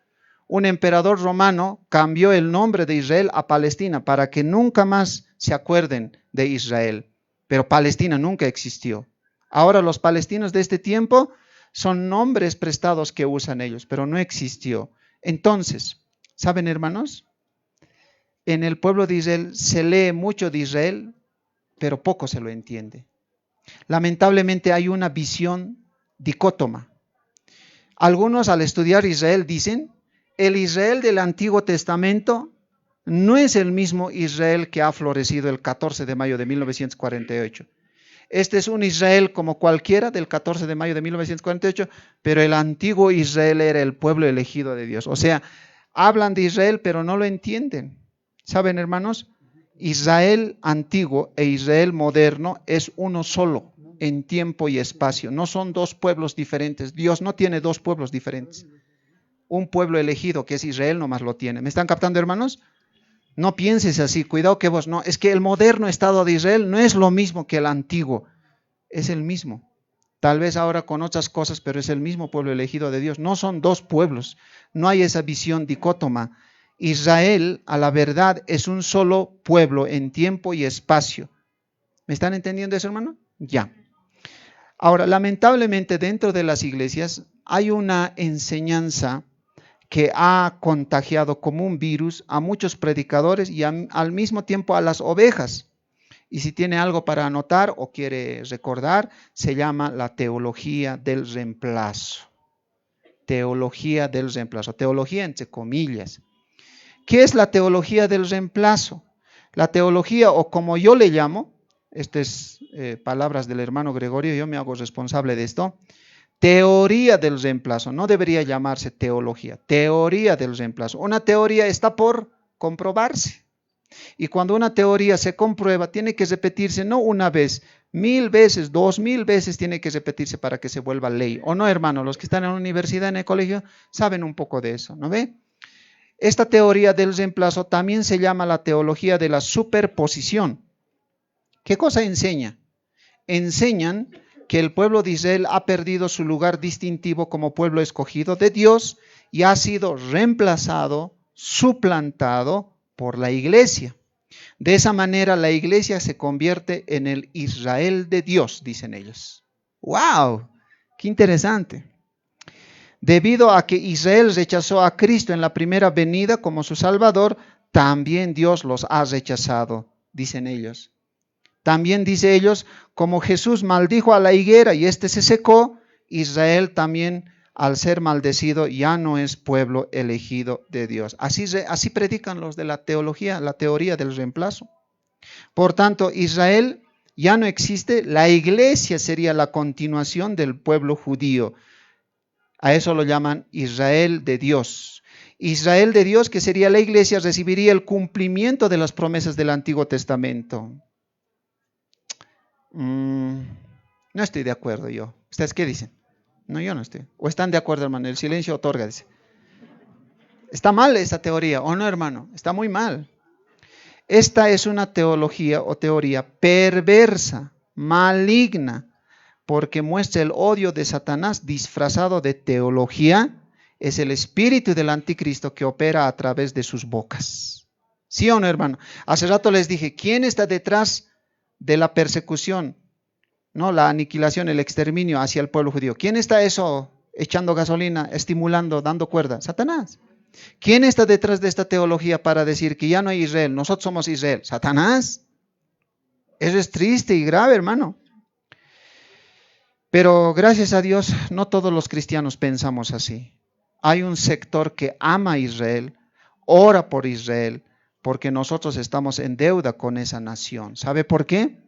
Un emperador romano cambió el nombre de Israel a Palestina para que nunca más se acuerden de Israel. Pero Palestina nunca existió. Ahora los palestinos de este tiempo son nombres prestados que usan ellos, pero no existió. Entonces, ¿saben, hermanos? En el pueblo de Israel se lee mucho de Israel, pero poco se lo entiende. Lamentablemente hay una visión dicótoma. Algunos al estudiar Israel dicen, el Israel del Antiguo Testamento no es el mismo Israel que ha florecido el 14 de mayo de 1948. Este es un Israel como cualquiera del 14 de mayo de 1948, pero el antiguo Israel era el pueblo elegido de Dios. O sea, hablan de Israel, pero no lo entienden. ¿Saben, hermanos? Israel antiguo e Israel moderno es uno solo en tiempo y espacio. No son 2 pueblos diferentes. Dios no tiene 2 pueblos diferentes. Un pueblo elegido que es Israel nomás lo tiene. ¿Me están captando, hermanos? No pienses así, cuidado que vos no. Es que el moderno Estado de Israel no es lo mismo que el antiguo. Es el mismo. Tal vez ahora con otras cosas, pero es el mismo pueblo elegido de Dios. No son 2 pueblos. No hay esa visión dicótoma. Israel, a la verdad, es un solo pueblo en tiempo y espacio. ¿Me están entendiendo eso, hermano? Ya. Ahora, lamentablemente dentro de las iglesias hay una enseñanza que ha contagiado como un virus a muchos predicadores y al mismo tiempo a las ovejas. Y si tiene algo para anotar o quiere recordar, se llama la teología del reemplazo. Teología del reemplazo. Teología entre comillas. ¿Qué es la teología del reemplazo? La teología, o como yo le llamo, estas palabras del hermano Gregorio, yo me hago responsable de esto, teoría del reemplazo. No debería llamarse teología, teoría del reemplazo. Una teoría está por comprobarse. Y cuando una teoría se comprueba, tiene que repetirse no una vez, 1000 veces, 2000 veces tiene que repetirse para que se vuelva ley. ¿O no, hermano? Los que están en la universidad, en el colegio, saben un poco de eso, ¿no ve? Esta teoría del reemplazo también se llama la teología de la superposición. ¿Qué cosa enseña? Enseñan que el pueblo de Israel ha perdido su lugar distintivo como pueblo escogido de Dios y ha sido reemplazado, suplantado por la iglesia. De esa manera la iglesia se convierte en el Israel de Dios, dicen ellos. ¡Wow! ¡Qué interesante! Debido a que Israel rechazó a Cristo en la primera venida como su Salvador, también Dios los ha rechazado, dicen ellos. También dice ellos, como Jesús maldijo a la higuera y éste se secó, Israel también, al ser maldecido, ya no es pueblo elegido de Dios. Así predican los de la teología, la teoría del reemplazo. Por tanto, Israel ya no existe, la iglesia sería la continuación del pueblo judío. A eso lo llaman Israel de Dios. Israel de Dios, que sería la iglesia, recibiría el cumplimiento de las promesas del Antiguo Testamento. No estoy de acuerdo yo. ¿Ustedes qué dicen? No, yo no estoy. ¿O están de acuerdo, hermano? El silencio otorga, dice. ¿Está mal esta teoría o no, hermano? Está muy mal. Esta es una teología o teoría perversa, maligna, porque muestra el odio de Satanás disfrazado de teología. Es el espíritu del anticristo que opera a través de sus bocas. ¿Sí o no, hermano? Hace rato les dije, ¿quién está detrás de la persecución, no, la aniquilación, el exterminio hacia el pueblo judío? ¿Quién está eso echando gasolina, estimulando, dando cuerda? Satanás. ¿Quién está detrás de esta teología para decir que ya no hay Israel, nosotros somos Israel? Satanás. Eso es triste y grave, hermano. Pero gracias a Dios, no todos los cristianos pensamos así. Hay un sector que ama a Israel, ora por Israel, porque nosotros estamos en deuda con esa nación. ¿Sabe por qué?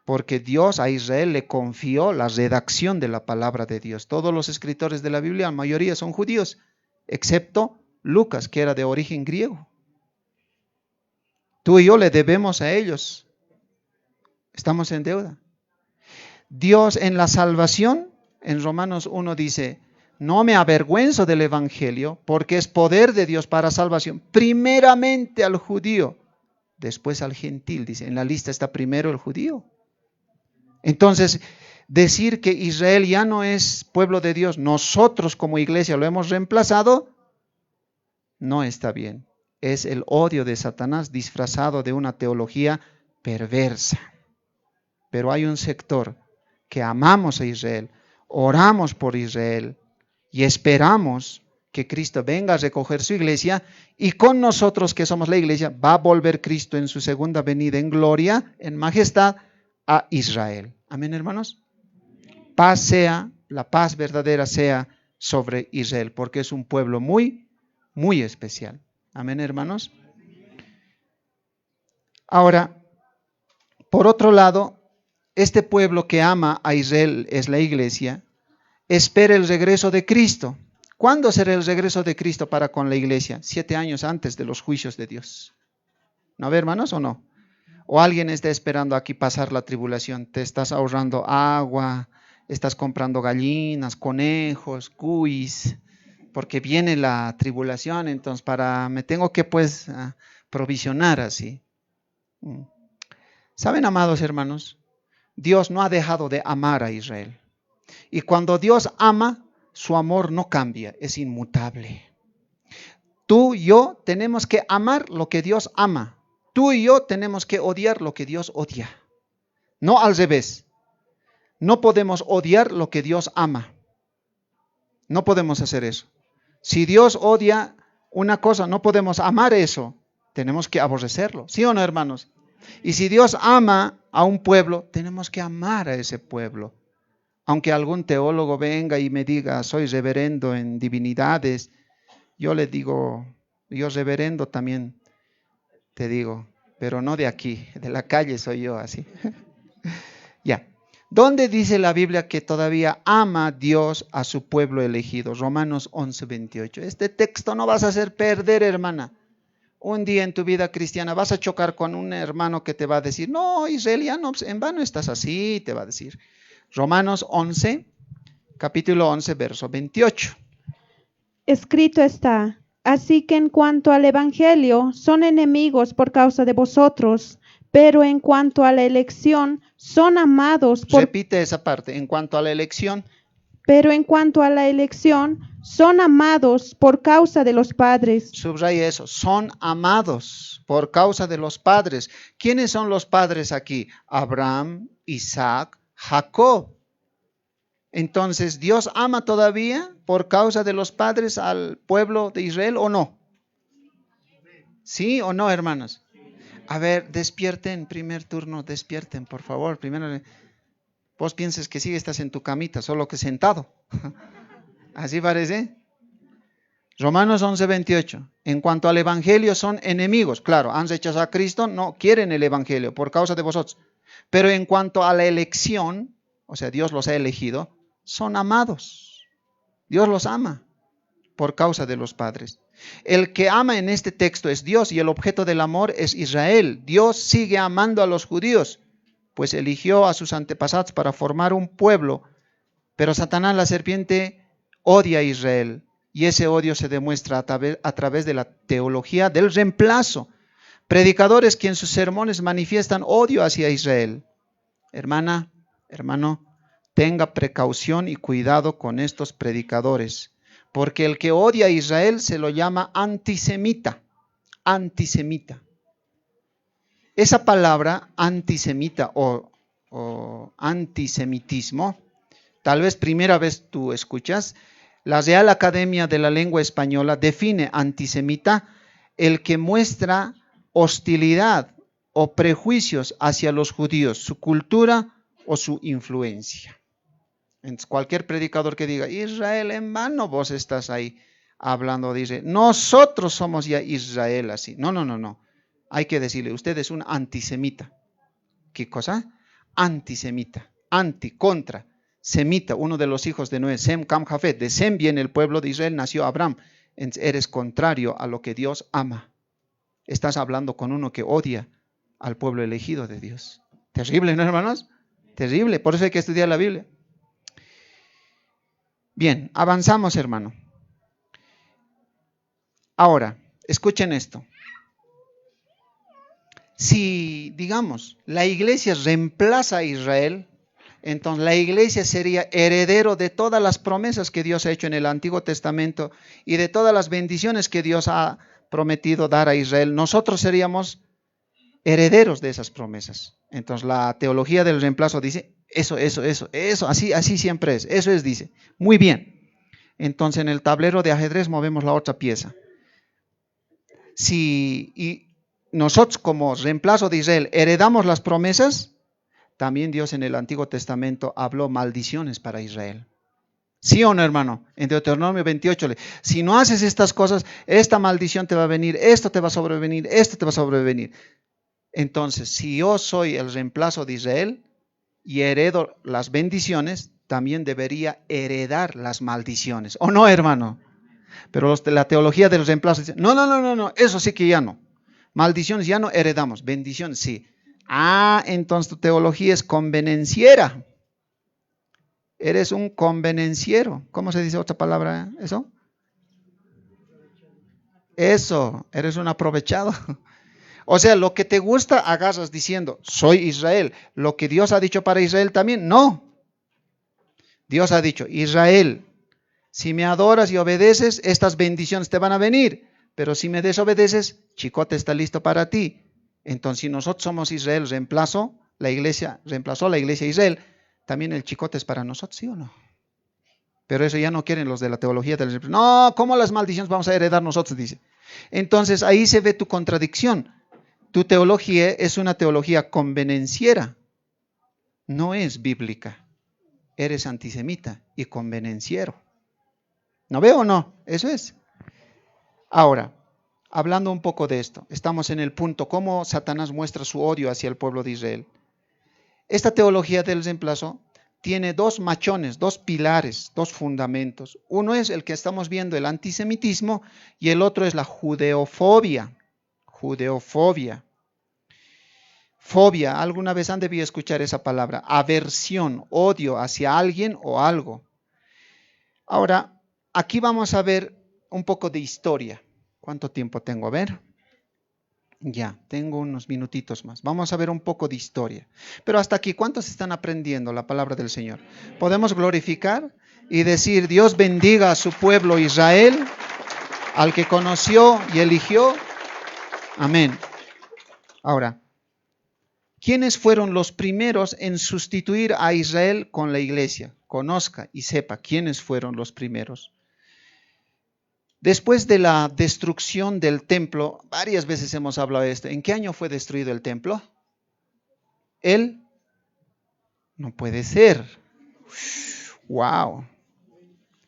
Porque Dios a Israel le confió la redacción de la palabra de Dios. Todos los escritores de la Biblia, la mayoría son judíos, excepto Lucas, que era de origen griego. Tú y yo le debemos a ellos. Estamos en deuda. Dios en la salvación, en Romanos 1 dice, no me avergüenzo del evangelio, porque es poder de Dios para salvación, primeramente al judío, después al gentil. Dice, en la lista está primero el judío. Entonces, decir que Israel ya no es pueblo de Dios, nosotros como iglesia lo hemos reemplazado, no está bien. Es el odio de Satanás disfrazado de una teología perversa. Pero hay un sector que amamos a Israel, oramos por Israel y esperamos que Cristo venga a recoger su iglesia, y con nosotros que somos la iglesia va a volver Cristo en su segunda venida en gloria, en majestad, a Israel. Amén, hermanos. Paz sea, la paz verdadera sea sobre Israel, porque es un pueblo muy, muy especial. Amén, hermanos. Ahora, por otro lado, este pueblo que ama a Israel es la iglesia, espera el regreso de Cristo. ¿Cuándo será el regreso de Cristo para con la iglesia? 7 años antes de los juicios de Dios. ¿No ve, hermanos, o no? ¿O alguien está esperando aquí pasar la tribulación? Te estás ahorrando agua, estás comprando gallinas, conejos, cuis, porque viene la tribulación, entonces me tengo que provisionar así. ¿Saben, amados hermanos? Dios no ha dejado de amar a Israel. Y cuando Dios ama, su amor no cambia, es inmutable. Tú y yo tenemos que amar lo que Dios ama. Tú y yo tenemos que odiar lo que Dios odia. No al revés. No podemos odiar lo que Dios ama. No podemos hacer eso. Si Dios odia una cosa, no podemos amar eso. Tenemos que aborrecerlo. ¿Sí o no, hermanos? Y si Dios ama a un pueblo, tenemos que amar a ese pueblo. Aunque algún teólogo venga y me diga, soy reverendo en divinidades, yo le digo, yo reverendo también te digo, pero no de aquí, de la calle soy yo así. Ya. ¿Dónde dice la Biblia que todavía ama Dios a su pueblo elegido? Romanos 11:28. Este texto no vas a hacer perder, hermana. un día en tu vida cristiana vas a chocar con un hermano que te va a decir, no, israeliano, en vano estás así, te va a decir. Romanos 11, capítulo 11, verso 28. Escrito está, así que en cuanto al Evangelio, son enemigos por causa de vosotros, pero en cuanto a la elección, son amados Repite esa parte, en cuanto a la elección. Pero en cuanto a la elección, son amados por causa de los padres. Subraya eso, son amados por causa de los padres. ¿Quiénes son los padres aquí? Abraham, Isaac, Jacob. Entonces, ¿Dios ama todavía por causa de los padres al pueblo de Israel o no? ¿Sí o no, hermanos? A ver, despierten, primer turno, despierten, por favor. Primero, vos pienses que sí estás en tu camita, solo que sentado. ¿Así parece? Romanos 11, 28. En cuanto al Evangelio son enemigos. Claro, han rechazado a Cristo, no quieren el Evangelio por causa de vosotros. Pero en cuanto a la elección, o sea, Dios los ha elegido, son amados. Dios los ama por causa de los padres. El que ama en este texto es Dios y el objeto del amor es Israel. Dios sigue amando a los judíos, pues eligió a sus antepasados para formar un pueblo. Pero Satanás, la serpiente, odia a Israel. Y ese odio se demuestra a través de la teología del reemplazo. Predicadores que en sus sermones manifiestan odio hacia Israel. Hermana, hermano, tenga precaución y cuidado con estos predicadores. Porque el que odia a Israel se lo llama antisemita. Antisemita. Esa palabra antisemita o antisemitismo, tal vez primera vez tú escuchas. La Real Academia de la Lengua Española define antisemita el que muestra hostilidad o prejuicios hacia los judíos, su cultura o su influencia. Entonces, cualquier predicador que diga, Israel, en vano vos estás ahí hablando de Israel. Nosotros somos ya Israel así. No. Hay que decirle, usted es un antisemita. ¿Qué cosa? Antisemita. Anti, contra. Semita, uno de los hijos de Noé, Sem, Cam, Jafet. De Sem viene el pueblo de Israel, nació Abraham. Entonces, eres contrario a lo que Dios ama. Estás hablando con uno que odia al pueblo elegido de Dios. Terrible, ¿no, hermanos? Terrible, por eso hay que estudiar la Biblia. Bien, avanzamos, hermano. Ahora, escuchen esto. Si, digamos, la iglesia reemplaza a Israel, entonces la iglesia sería heredero de todas las promesas que Dios ha hecho en el Antiguo Testamento y de todas las bendiciones que Dios ha prometido dar a Israel. Nosotros seríamos herederos de esas promesas. Entonces la teología del reemplazo dice, eso, así siempre es. Eso es, dice. Muy bien. Entonces en el tablero de ajedrez movemos la otra pieza. Si nosotros como reemplazo de Israel heredamos las promesas, también Dios en el Antiguo Testamento habló maldiciones para Israel. ¿Sí o no, hermano? En Deuteronomio 28, si no haces estas cosas, esta maldición te va a venir, esto te va a sobrevenir, esto te va a sobrevenir. Entonces, si yo soy el reemplazo de Israel y heredo las bendiciones, también debería heredar las maldiciones. ¿O no, hermano? Pero la teología del reemplazo dice, no, eso sí que ya no. Maldiciones ya no heredamos, bendiciones sí. Entonces tu teología es convenenciera. Eres un convenenciero. ¿Cómo se dice otra palabra? ¿Eso? Eso, eres un aprovechado. O sea, lo que te gusta agarras diciendo, soy Israel. Lo que Dios ha dicho para Israel también, no. Dios ha dicho, Israel, si me adoras y obedeces, estas bendiciones te van a venir. Pero si me desobedeces, chicote está listo para ti. Entonces, si nosotros somos Israel, reemplazó la iglesia Israel, también el chicote es para nosotros, ¿sí o no? Pero eso ya no quieren los de la teología del reemplazo. No, ¿cómo las maldiciones vamos a heredar nosotros? Dice. Entonces, ahí se ve tu contradicción. Tu teología es una teología convenenciera, no es bíblica. Eres antisemita y convenenciero. ¿No veo o no? Eso es. Ahora, hablando un poco de esto, estamos en el punto cómo Satanás muestra su odio hacia el pueblo de Israel. Esta teología del reemplazo tiene dos machones, dos pilares, dos fundamentos. Uno es el que estamos viendo, el antisemitismo, y el otro es la judeofobia. judeofobia. Fobia, alguna vez han debido escuchar esa palabra, aversión, odio hacia alguien o algo. Ahora, aquí vamos a ver un poco de historia. ¿Cuánto tiempo tengo? A ver. Ya, tengo unos minutitos más. Vamos a ver un poco de historia. Pero hasta aquí, ¿cuántos están aprendiendo la palabra del Señor? ¿Podemos glorificar y decir, Dios bendiga a su pueblo Israel, al que conoció y eligió? Amén. Ahora, ¿quiénes fueron los primeros en sustituir a Israel con la iglesia? Conozca y sepa quiénes fueron los primeros. Después de la destrucción del templo, varias veces hemos hablado de esto. ¿En qué año fue destruido el templo? No puede ser. Wow.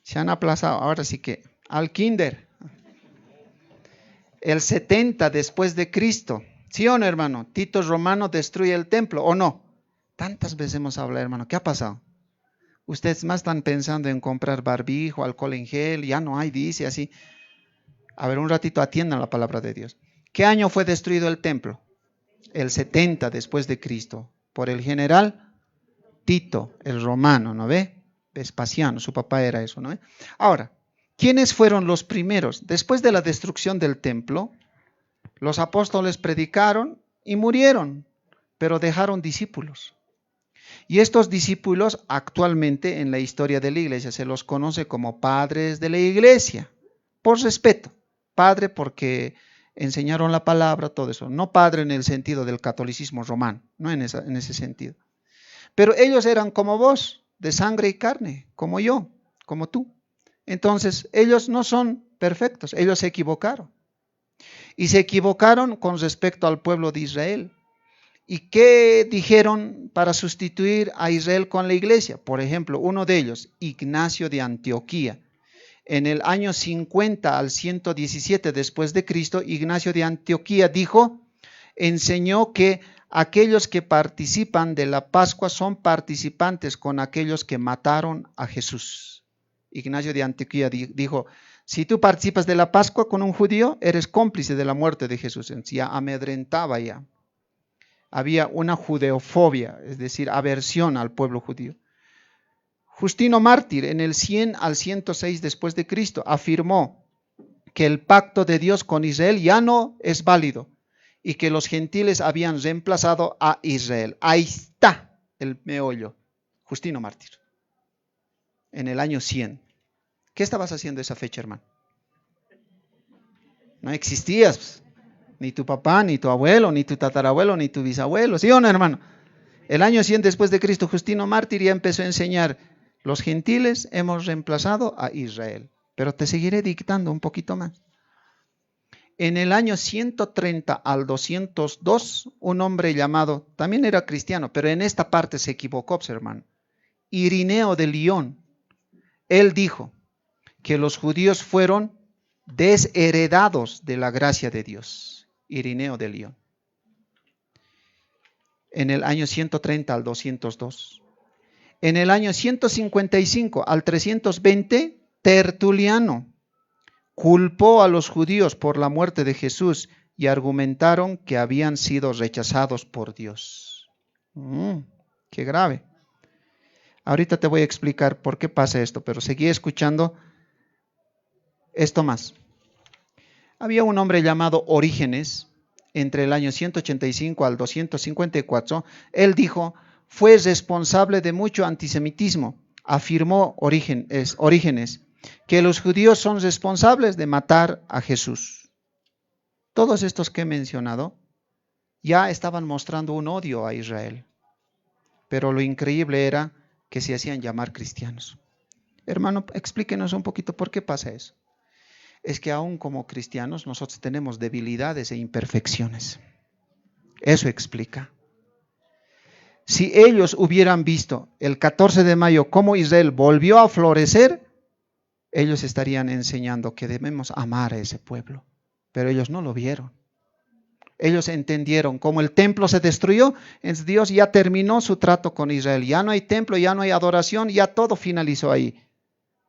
Se han aplazado. Ahora sí que al kinder. El 70 después de Cristo. ¿Sí o no, hermano? Tito Romano destruye el templo, ¿o no? Tantas veces hemos hablado, hermano. ¿Qué ha pasado? Ustedes más están pensando en comprar barbijo, alcohol en gel, ya no hay, dice así. A ver, un ratito atiendan la palabra de Dios. ¿Qué año fue destruido el templo? El 70 después de Cristo, por el general Tito, el romano, ¿no ve? Vespasiano, su papá era eso, ¿no ve? Ahora, ¿quiénes fueron los primeros? Después de la destrucción del templo, los apóstoles predicaron y murieron, pero dejaron discípulos. Y estos discípulos actualmente en la historia de la iglesia se los conoce como padres de la iglesia, por respeto. Padre porque enseñaron la palabra, todo eso. No padre en el sentido del catolicismo romano, no en ese sentido. Pero ellos eran como vos, de sangre y carne, como yo, como tú. Entonces, ellos no son perfectos, ellos se equivocaron. Y se equivocaron con respecto al pueblo de Israel. ¿Y qué dijeron para sustituir a Israel con la iglesia? Por ejemplo, uno de ellos, Ignacio de Antioquía. En el año 50 al 117 después de Cristo, Ignacio de Antioquía enseñó que aquellos que participan de la Pascua son participantes con aquellos que mataron a Jesús. Ignacio de Antioquía dijo, si tú participas de la Pascua con un judío, eres cómplice de la muerte de Jesús. Ya amedrentaba ya. Había una judeofobia, es decir, aversión al pueblo judío. Justino Mártir, en el 100 al 106 después de Cristo, afirmó que el pacto de Dios con Israel ya no es válido y que los gentiles habían reemplazado a Israel. Ahí está el meollo. Justino Mártir, en el año 100. ¿Qué estabas haciendo esa fecha, hermano? No existías, ni tu papá, ni tu abuelo, ni tu tatarabuelo, ni tu bisabuelo. ¿Sí o no, hermano? El año 100 después de Cristo, Justino Mártir ya empezó a enseñar: los gentiles hemos reemplazado a Israel. Pero te seguiré dictando un poquito más. En el año 130 al 202, un hombre llamado, también era cristiano, pero en esta parte se equivocó, hermano, Irineo de Lyon. Él dijo que los judíos fueron desheredados de la gracia de Dios. Irineo de Lyon. En el año 130 al 202. En el año 155 al 320, Tertuliano culpó a los judíos por la muerte de Jesús y argumentaron que habían sido rechazados por Dios. Qué grave. Ahorita te voy a explicar por qué pasa esto, pero seguí escuchando esto más. Había un hombre llamado Orígenes, entre el año 185 al 254, él dijo: fue responsable de mucho antisemitismo. Afirmó Orígenes que los judíos son responsables de matar a Jesús. Todos estos que he mencionado ya estaban mostrando un odio a Israel, pero lo increíble era que se hacían llamar cristianos. Hermano, explíquenos un poquito por qué pasa eso. Es que aún como cristianos nosotros tenemos debilidades e imperfecciones. Eso explica. Si ellos hubieran visto el 14 de mayo cómo Israel volvió a florecer, ellos estarían enseñando que debemos amar a ese pueblo. Pero ellos no lo vieron. Ellos entendieron cómo el templo se destruyó, entonces Dios ya terminó su trato con Israel. Ya no hay templo, ya no hay adoración, ya todo finalizó ahí.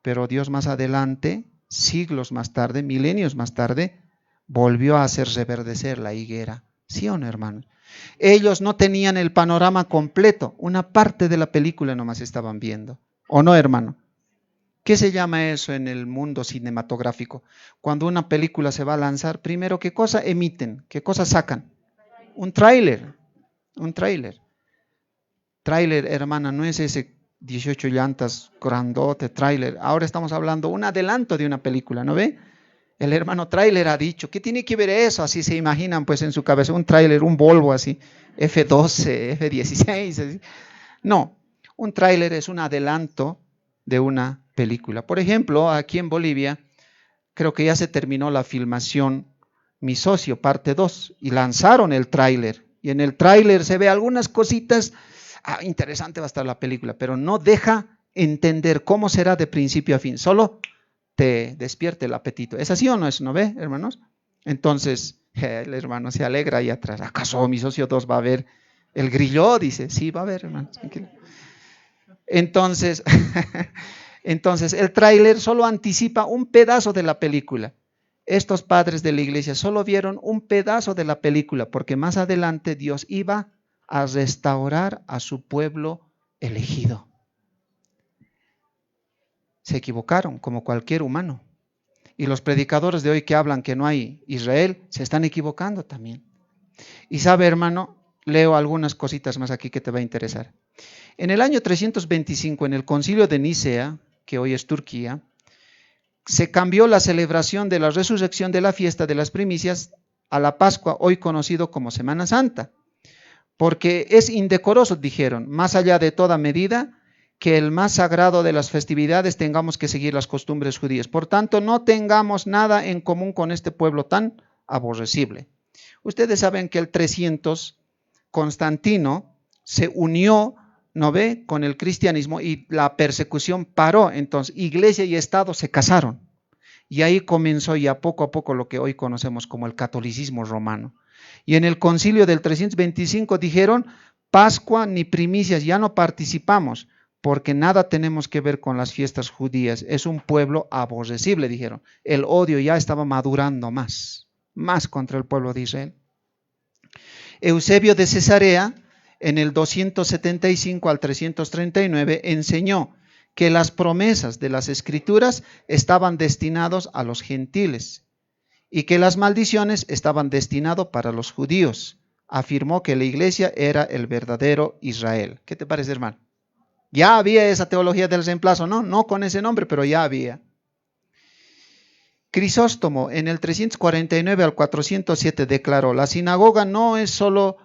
Pero Dios más adelante, siglos más tarde, milenios más tarde, volvió a hacer reverdecer la higuera. ¿Sí o no, hermanos? Ellos no tenían el panorama completo, una parte de la película nomás estaban viendo. ¿O no, hermano? ¿Qué se llama eso en el mundo cinematográfico? Cuando una película se va a lanzar, primero, ¿qué cosa emiten? ¿Qué cosa sacan? Un tráiler. Un tráiler. Tráiler, hermana, no es ese 18 llantas grandote tráiler. Ahora estamos hablando un adelanto de una película, ¿no ve? El hermano tráiler ha dicho, ¿qué tiene que ver eso? Así se imaginan pues en su cabeza, un tráiler, un Volvo así, F12, F16. Así. No, un tráiler es un adelanto de una película. Por ejemplo, aquí en Bolivia, creo que ya se terminó la filmación Mi Socio, parte 2, y lanzaron el tráiler. Y en el tráiler se ve algunas cositas, interesante va a estar la película, pero no deja entender cómo será de principio a fin, solo te despierte el apetito. ¿Es así o no es? ¿No ve, hermanos? Entonces, el hermano se alegra ahí atrás. ¿Acaso Mi Socio 2 va a ver el grillo? Dice, sí, va a ver, hermano. Entonces, el tráiler solo anticipa un pedazo de la película. Estos padres de la iglesia solo vieron un pedazo de la película, porque más adelante Dios iba a restaurar a su pueblo elegido. Se equivocaron, como cualquier humano. Y los predicadores de hoy que hablan que no hay Israel, se están equivocando también. Y sabe, hermano, leo algunas cositas más aquí que te va a interesar. En el año 325, en el concilio de Nicea, que hoy es Turquía, se cambió la celebración de la resurrección de la fiesta de las primicias a la Pascua, hoy conocido como Semana Santa, porque es indecoroso, dijeron, más allá de toda medida, que el más sagrado de las festividades tengamos que seguir las costumbres judías. Por tanto, no tengamos nada en común con este pueblo tan aborrecible. Ustedes saben que el 300, Constantino se unió, ¿no ve?, con el cristianismo y la persecución paró. Entonces, iglesia y Estado se casaron. Y ahí comenzó ya poco a poco lo que hoy conocemos como el catolicismo romano. Y en el concilio del 325 dijeron, Pascua ni primicias, ya no participamos, porque nada tenemos que ver con las fiestas judías. Es un pueblo aborrecible, dijeron. El odio ya estaba madurando más contra el pueblo de Israel. Eusebio de Cesarea, en el 275 al 339, enseñó que las promesas de las Escrituras estaban destinadas a los gentiles y que las maldiciones estaban destinadas para los judíos. Afirmó que la iglesia era el verdadero Israel. ¿Qué te parece, hermano? Ya había esa teología del reemplazo, no con ese nombre, pero ya había. Crisóstomo, en el 349 al 407, declaró, la sinagoga no es solo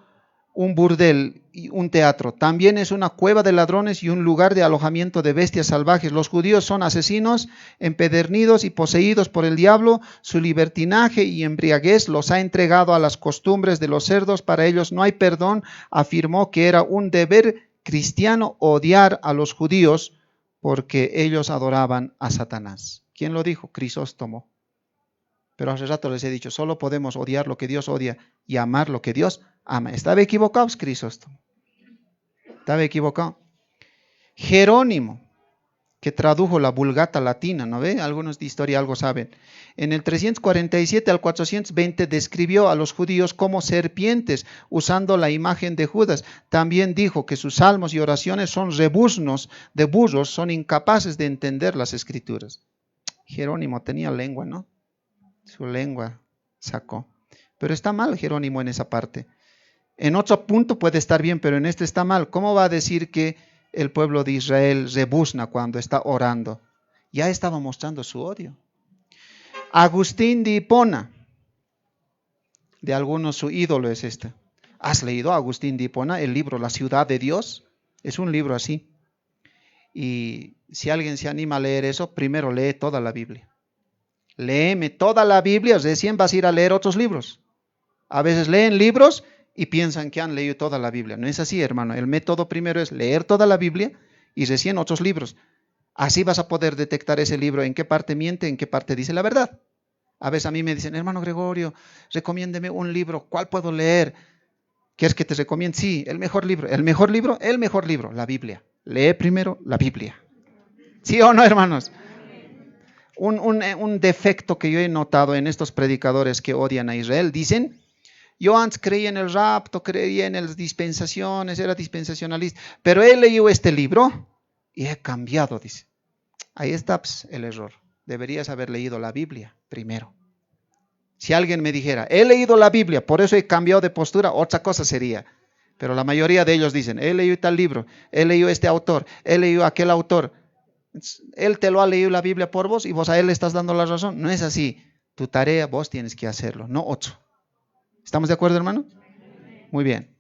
un burdel y un teatro, también es una cueva de ladrones y un lugar de alojamiento de bestias salvajes. Los judíos son asesinos, empedernidos y poseídos por el diablo. Su libertinaje y embriaguez los ha entregado a las costumbres de los cerdos. Para ellos no hay perdón. Afirmó que era un deber cristiano odiar a los judíos porque ellos adoraban a Satanás. ¿Quién lo dijo? Crisóstomo. Pero hace rato les he dicho, solo podemos odiar lo que Dios odia y amar lo que Dios ama. ¿Estaba equivocado Crisóstomo? Estaba equivocado. Jerónimo, que tradujo la Vulgata latina, ¿no ve? Algunos de historia algo saben. En el 347 al 420 describió a los judíos como serpientes, usando la imagen de Judas. También dijo que sus salmos y oraciones son rebuznos de burros, son incapaces de entender las escrituras. Jerónimo tenía lengua, ¿no? Su lengua sacó. Pero está mal Jerónimo en esa parte. En otro punto puede estar bien, pero en este está mal. ¿Cómo va a decir que el pueblo de Israel rebuzna cuando está orando? Ya estaba mostrando su odio. Agustín de Hipona, de algunos su ídolo es este. ¿Has leído a Agustín de Hipona, el libro La ciudad de Dios? Es un libro así. Y si alguien se anima a leer eso, primero lee toda la Biblia. Léeme toda la Biblia, recién vas a ir a leer otros libros. A veces leen libros y piensan que han leído toda la Biblia. No es así, hermano. El método primero es leer toda la Biblia y recién otros libros. Así vas a poder detectar ese libro, en qué parte miente, en qué parte dice la verdad. A veces a mí me dicen, hermano Gregorio, recomiéndeme un libro. ¿Cuál puedo leer? ¿Quieres que te recomiende? Sí, el mejor libro. ¿El mejor libro? La Biblia. Lee primero la Biblia. ¿Sí o no, hermanos? Un defecto que yo he notado en estos predicadores que odian a Israel. Dicen, yo antes creía en el rapto, creía en las dispensaciones, era dispensacionalista, pero he leído este libro y he cambiado, dice. Ahí está el error. Deberías haber leído la Biblia primero. Si alguien me dijera, he leído la Biblia, por eso he cambiado de postura, otra cosa sería. Pero la mayoría de ellos dicen, he leído tal libro, he leído este autor, he leído aquel autor. Él te lo ha leído la Biblia por vos y vos a él le estás dando la razón. No es así. Tu tarea vos tienes que hacerlo, no otro. ¿Estamos de acuerdo, hermano? Muy bien.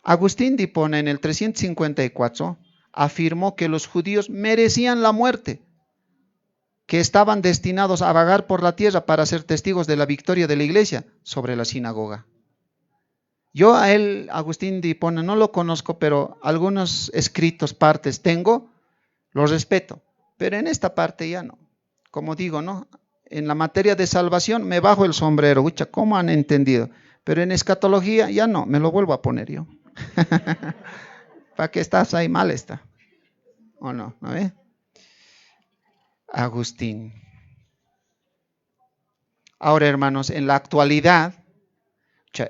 Agustín de Hipona en el 354 afirmó que los judíos merecían la muerte, que estaban destinados a vagar por la tierra para ser testigos de la victoria de la iglesia sobre la sinagoga. Yo a él, Agustín de Hipona, no lo conozco, pero algunos escritos, partes tengo, los respeto, pero en esta parte ya no. Como digo, ¿no? En la materia de salvación me bajo el sombrero, ucha, ¿cómo han entendido? Pero en escatología ya no, me lo vuelvo a poner yo. ¿Para qué estás ahí? Mal está. ¿O no? ¿No ve? Agustín. Ahora, hermanos, en la actualidad,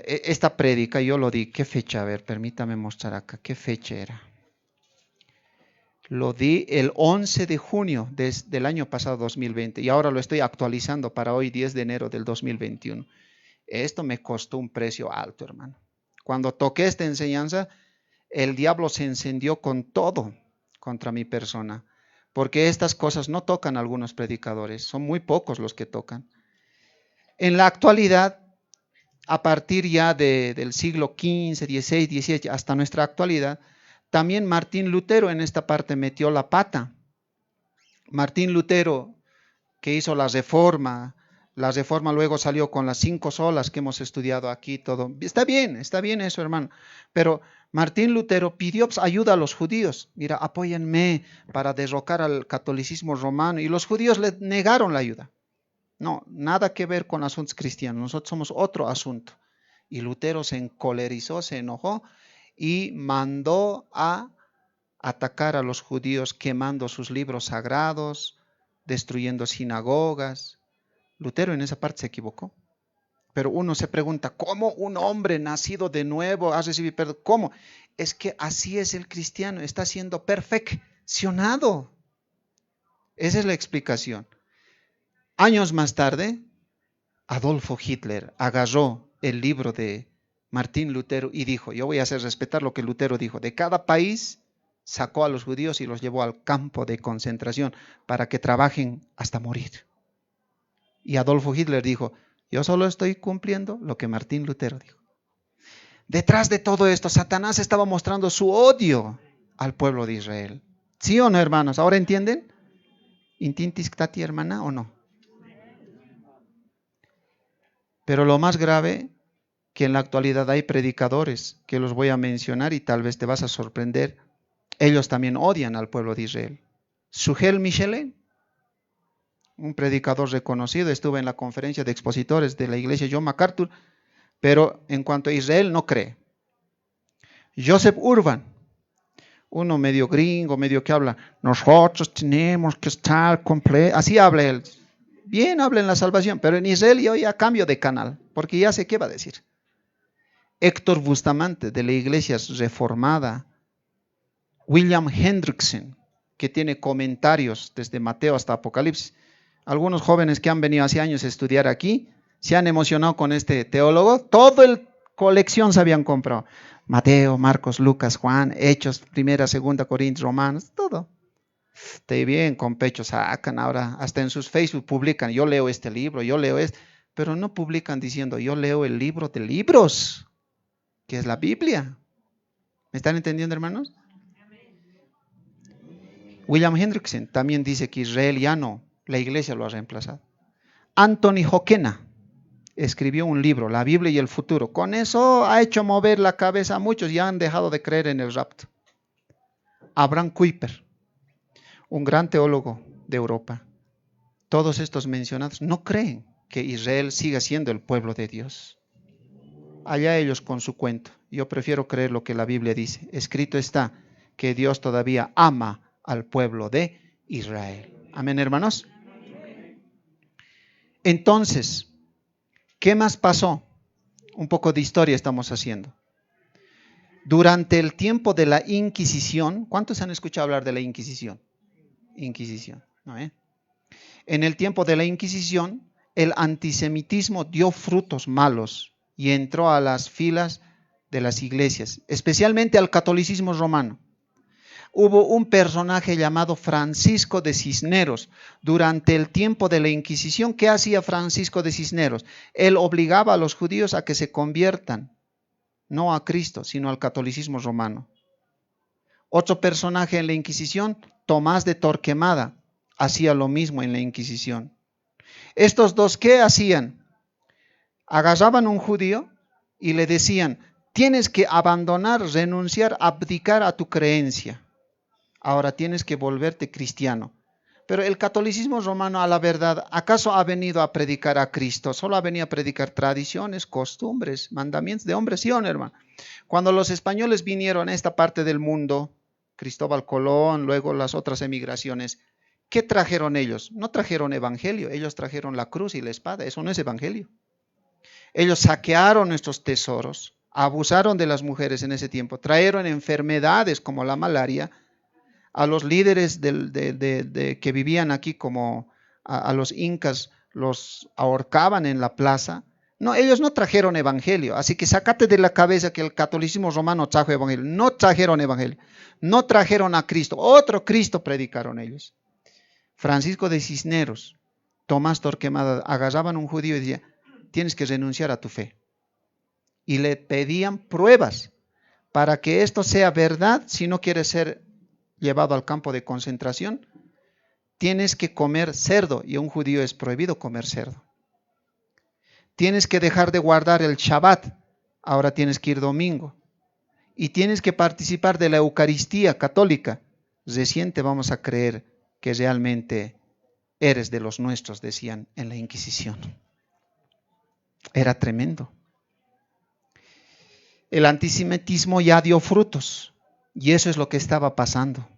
esta prédica yo lo di, ¿qué fecha? A ver, permítame mostrar acá, ¿qué fecha era? Lo di el 11 de junio del año pasado, 2020, y ahora lo estoy actualizando para hoy, 10 de enero del 2021. Esto me costó un precio alto, hermano. Cuando toqué esta enseñanza, el diablo se encendió con todo contra mi persona, porque estas cosas no tocan a algunos predicadores, son muy pocos los que tocan. En la actualidad, a partir ya del siglo XV, XVI, XVII, hasta nuestra actualidad, también Martín Lutero en esta parte metió la pata. Martín Lutero, que hizo la reforma luego salió con las 5 solas que hemos estudiado aquí, todo. Está bien eso, hermano. Pero Martín Lutero pidió ayuda a los judíos. Mira, apóyenme para derrocar al catolicismo romano. Y los judíos le negaron la ayuda. No, nada que ver con asuntos cristianos. Nosotros somos otro asunto. Y Lutero se encolerizó, se enojó y mandó a atacar a los judíos quemando sus libros sagrados, destruyendo sinagogas. Lutero en esa parte se equivocó. Pero uno se pregunta, ¿cómo un hombre nacido de nuevo ha recibido perdón? ¿Cómo? Es que así es el cristiano, está siendo perfeccionado. Esa es la explicación. Años más tarde, Adolfo Hitler agarró el libro de Martín Lutero y dijo, yo voy a hacer respetar lo que Lutero dijo. De cada país sacó a los judíos y los llevó al campo de concentración para que trabajen hasta morir. Y Adolfo Hitler dijo, yo solo estoy cumpliendo lo que Martín Lutero dijo. Detrás de todo esto, Satanás estaba mostrando su odio al pueblo de Israel. ¿Sí o no, hermanos? ¿Ahora entienden? ¿Intintis tati, hermana, o no? Pero lo más grave, que en la actualidad hay predicadores, que los voy a mencionar y tal vez te vas a sorprender. Ellos también odian al pueblo de Israel. Sugel Michelin, un predicador reconocido, estuvo en la conferencia de expositores de la iglesia John MacArthur, pero en cuanto a Israel no cree. Joseph Urban, uno medio gringo, medio que habla, nosotros tenemos que estar completos, así habla él. Bien habla en la salvación, pero en Israel yo ya cambio de canal, porque ya sé qué va a decir. Héctor Bustamante, de la iglesia reformada. William Hendrickson, que tiene comentarios desde Mateo hasta Apocalipsis. Algunos jóvenes que han venido hace años a estudiar aquí se han emocionado con este teólogo. Toda la colección se habían comprado. Mateo, Marcos, Lucas, Juan, Hechos, Primera, Segunda, Corintios, Romanos, todo. Está bien, con pecho sacan ahora, hasta en sus Facebook publican, yo leo este libro, yo leo este, pero no publican diciendo, yo leo el libro de libros, que es la Biblia. ¿Me están entendiendo, hermanos? William Hendrickson también dice que Israel ya no, la iglesia lo ha reemplazado. Anthony Hoquena escribió un libro, La Biblia y el futuro. Con eso ha hecho mover la cabeza a muchos y han dejado de creer en el rapto. Abraham Kuyper, un gran teólogo de Europa. Todos estos mencionados no creen que Israel siga siendo el pueblo de Dios. Allá ellos con su cuento. Yo prefiero creer lo que la Biblia dice. Escrito está que Dios todavía ama al pueblo de Israel. Amén, hermanos. Entonces, ¿qué más pasó? Un poco de historia estamos haciendo. Durante el tiempo de la Inquisición, ¿cuántos han escuchado hablar de la Inquisición? Inquisición, ¿no? En el tiempo de la Inquisición, el antisemitismo dio frutos malos y entró a las filas de las iglesias, especialmente al catolicismo romano. Hubo un personaje llamado Francisco de Cisneros. Durante el tiempo de la Inquisición, ¿qué hacía Francisco de Cisneros? Él obligaba a los judíos a que se conviertan, no a Cristo, sino al catolicismo romano. Otro personaje en la Inquisición, Tomás de Torquemada, hacía lo mismo en la Inquisición. Estos dos, ¿qué hacían? Agarraban a un judío y le decían, tienes que abandonar, renunciar, abdicar a tu creencia. Ahora tienes que volverte cristiano. Pero el catolicismo romano, a la verdad, ¿acaso ha venido a predicar a Cristo? Solo ha venido a predicar tradiciones, costumbres, mandamientos de hombres, ¿sí o no, hermano? Cuando los españoles vinieron a esta parte del mundo, Cristóbal Colón, luego las otras emigraciones, ¿qué trajeron ellos? No trajeron evangelio, ellos trajeron la cruz y la espada, eso no es evangelio. Ellos saquearon nuestros tesoros, abusaron de las mujeres en ese tiempo, trajeron enfermedades como la malaria, a los líderes que vivían aquí, como a los incas, los ahorcaban en la plaza. No, ellos no trajeron evangelio, así que sácate de la cabeza que el catolicismo romano trajo evangelio. No trajeron evangelio, no trajeron a Cristo, otro Cristo predicaron ellos. Francisco de Cisneros, Tomás Torquemada, agarraban a un judío y decían, tienes que renunciar a tu fe. Y le pedían pruebas para que esto sea verdad. Si no quieres ser llevado al campo de concentración, tienes que comer cerdo, y a un judío es prohibido comer cerdo. Tienes que dejar de guardar el Shabbat, ahora tienes que ir domingo. Y tienes que participar de la Eucaristía católica. Recién te vamos a creer que realmente eres de los nuestros, decían en la Inquisición. Era tremendo. El antisemitismo ya dio frutos. Y eso es lo que estaba pasando.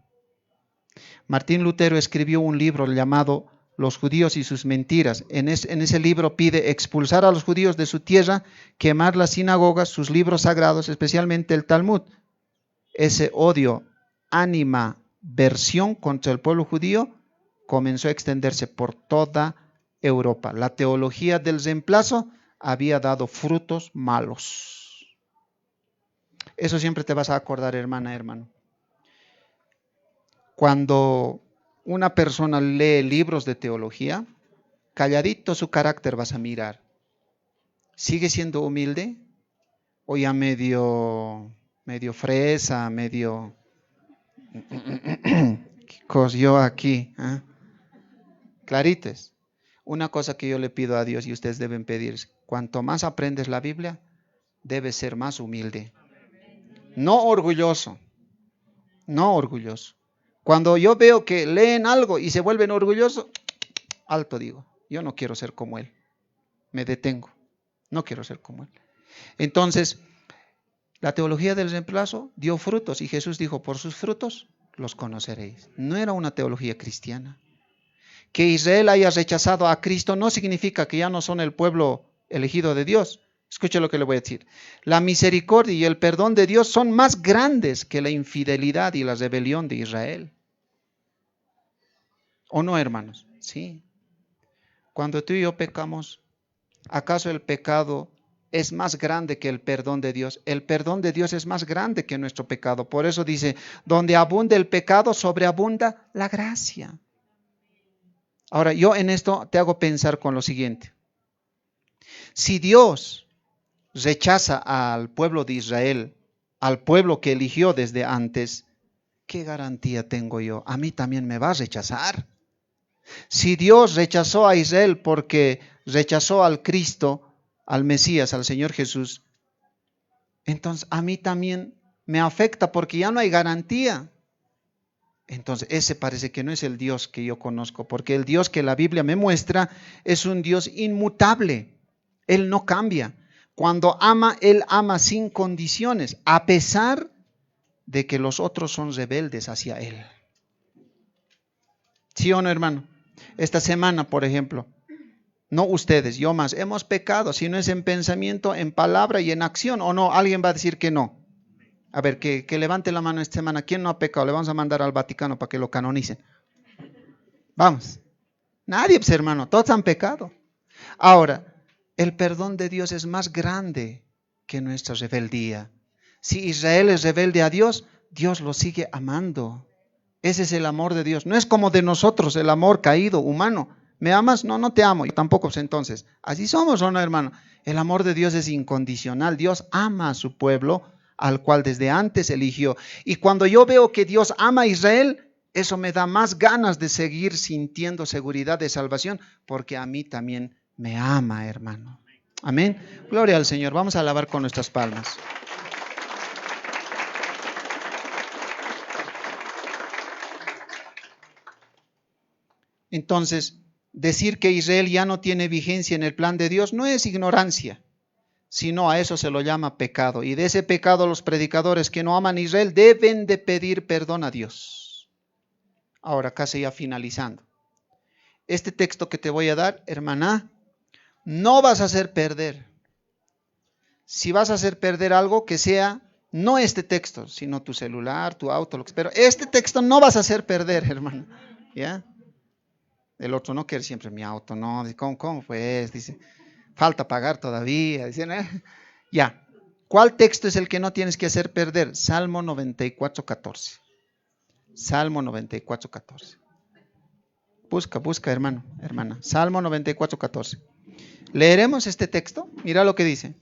Martín Lutero escribió un libro llamado Los judíos y sus mentiras. En ese libro pide expulsar a los judíos de su tierra, quemar las sinagogas, sus libros sagrados, especialmente el Talmud. Ese odio, animadversión contra el pueblo judío comenzó a extenderse por toda Europa. La teología del reemplazo había dado frutos malos. Eso siempre te vas a acordar, hermana, hermano. Cuando una persona lee libros de teología, calladito su carácter vas a mirar. ¿Sigue siendo humilde? ¿O ya medio fresa, medio... ¿Qué cosió aquí? ¿Eh? Clarites. Una cosa que yo le pido a Dios y ustedes deben pedir, cuanto más aprendes la Biblia, debes ser más humilde. No orgulloso, no orgulloso. Cuando yo veo que leen algo y se vuelven orgullosos, alto digo, yo no quiero ser como él. Me detengo, no quiero ser como él. Entonces, la teología del reemplazo dio frutos y Jesús dijo, por sus frutos los conoceréis. No era una teología cristiana. Que Israel haya rechazado a Cristo no significa que ya no son el pueblo elegido de Dios. Escuche lo que le voy a decir. La misericordia y el perdón de Dios son más grandes que la infidelidad y la rebelión de Israel. ¿O no, hermanos? Sí. Cuando tú y yo pecamos, ¿acaso el pecado es más grande que el perdón de Dios? El perdón de Dios es más grande que nuestro pecado. Por eso dice, donde abunda el pecado, sobreabunda la gracia. Ahora, yo en esto te hago pensar con lo siguiente. Si Dios rechaza al pueblo de Israel, al pueblo que eligió desde antes, ¿qué garantía tengo yo? A mí también me va a rechazar. Si Dios rechazó a Israel porque rechazó al Cristo, al Mesías, al Señor Jesús, entonces a mí también me afecta porque ya no hay garantía. Entonces ese parece que no es el Dios que yo conozco, porque el Dios que la Biblia me muestra es un Dios inmutable. Él no cambia. Cuando ama, Él ama sin condiciones, a pesar de que los otros son rebeldes hacia Él. ¿Sí o no, hermano? Esta semana, por ejemplo, no ustedes, yo más, hemos pecado, si no es en pensamiento, en palabra y en acción, ¿o no? ¿Alguien va a decir que no? A ver, que levante la mano esta semana. ¿Quién no ha pecado? Le vamos a mandar al Vaticano para que lo canonicen. Vamos. Nadie, pues hermano, todos han pecado. Ahora, el perdón de Dios es más grande que nuestra rebeldía. Si Israel es rebelde a Dios, Dios lo sigue amando. Ese es el amor de Dios. No es como de nosotros, el amor caído, humano. ¿Me amas? No, no te amo. Yo tampoco, pues entonces. Así somos, ¿o no, hermano? El amor de Dios es incondicional. Dios ama a su pueblo, al cual desde antes eligió. Y cuando yo veo que Dios ama a Israel, eso me da más ganas de seguir sintiendo seguridad de salvación, porque a mí también me ama, hermano. Amén. Gloria al Señor. Vamos a alabar con nuestras palmas. Entonces, decir que Israel ya no tiene vigencia en el plan de Dios no es ignorancia, sino a eso se lo llama pecado. Y de ese pecado los predicadores que no aman a Israel deben de pedir perdón a Dios. Ahora, casi ya finalizando. Este texto que te voy a dar, hermana, no vas a hacer perder. Si vas a hacer perder algo, que sea no este texto, sino tu celular, tu auto, lo que sea. Pero este texto no vas a hacer perder, hermano. ¿Ya? El otro no quiere siempre mi auto, no. Dice, ¿cómo pues? Dice, falta pagar todavía. Dice, ya. ¿Cuál texto es el que no tienes que hacer perder? Salmo 94:14. Salmo 94:14. Busca, hermano, hermana. Salmo 94:14. ¿Leeremos este texto? Mira lo que dice.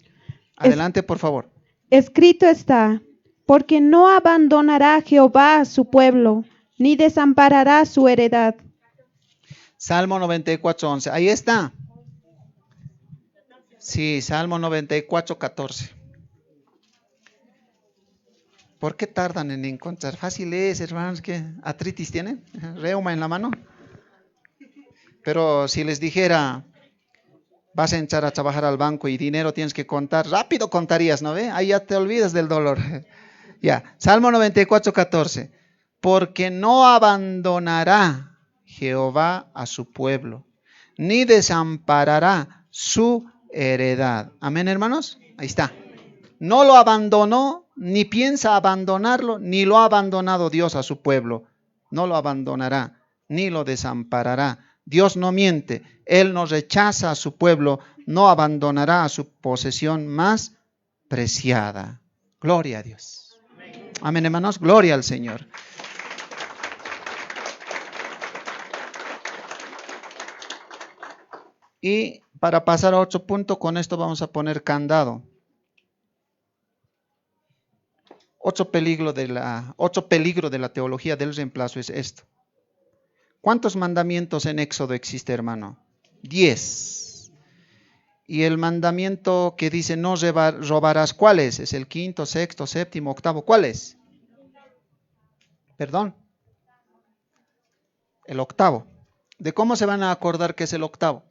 Adelante, por favor. Escrito está, porque no abandonará Jehová a su pueblo, ni desamparará su heredad. Salmo 94:11. Ahí está. Sí, Salmo 94:14. ¿Por qué tardan en encontrar? Fácil es, hermanos, que artritis tienen, reuma en la mano. Pero si les dijera, vas a entrar a trabajar al banco y dinero tienes que contar, rápido contarías, ¿no ve? Ahí ya te olvidas del dolor. Ya, Salmo 94:14. Porque no abandonará Jehová a su pueblo, ni desamparará su heredad. Amén, hermanos. Ahí está. No lo abandonó, ni piensa abandonarlo, ni lo ha abandonado Dios a su pueblo. No lo abandonará, ni lo desamparará. Dios no miente. Él no rechaza a su pueblo, no abandonará a su posesión más preciada. Gloria a Dios. Amén, hermanos. Gloria al Señor. Y para pasar a otro punto, con esto vamos a poner candado. Otro peligro de la teología del reemplazo es esto. ¿Cuántos mandamientos en Éxodo existe, hermano? 10. Y el mandamiento que dice no robarás, ¿cuál es? ¿Es el quinto, sexto, séptimo, octavo? ¿Cuál es? Perdón. El octavo. ¿De cómo se van a acordar que es el octavo?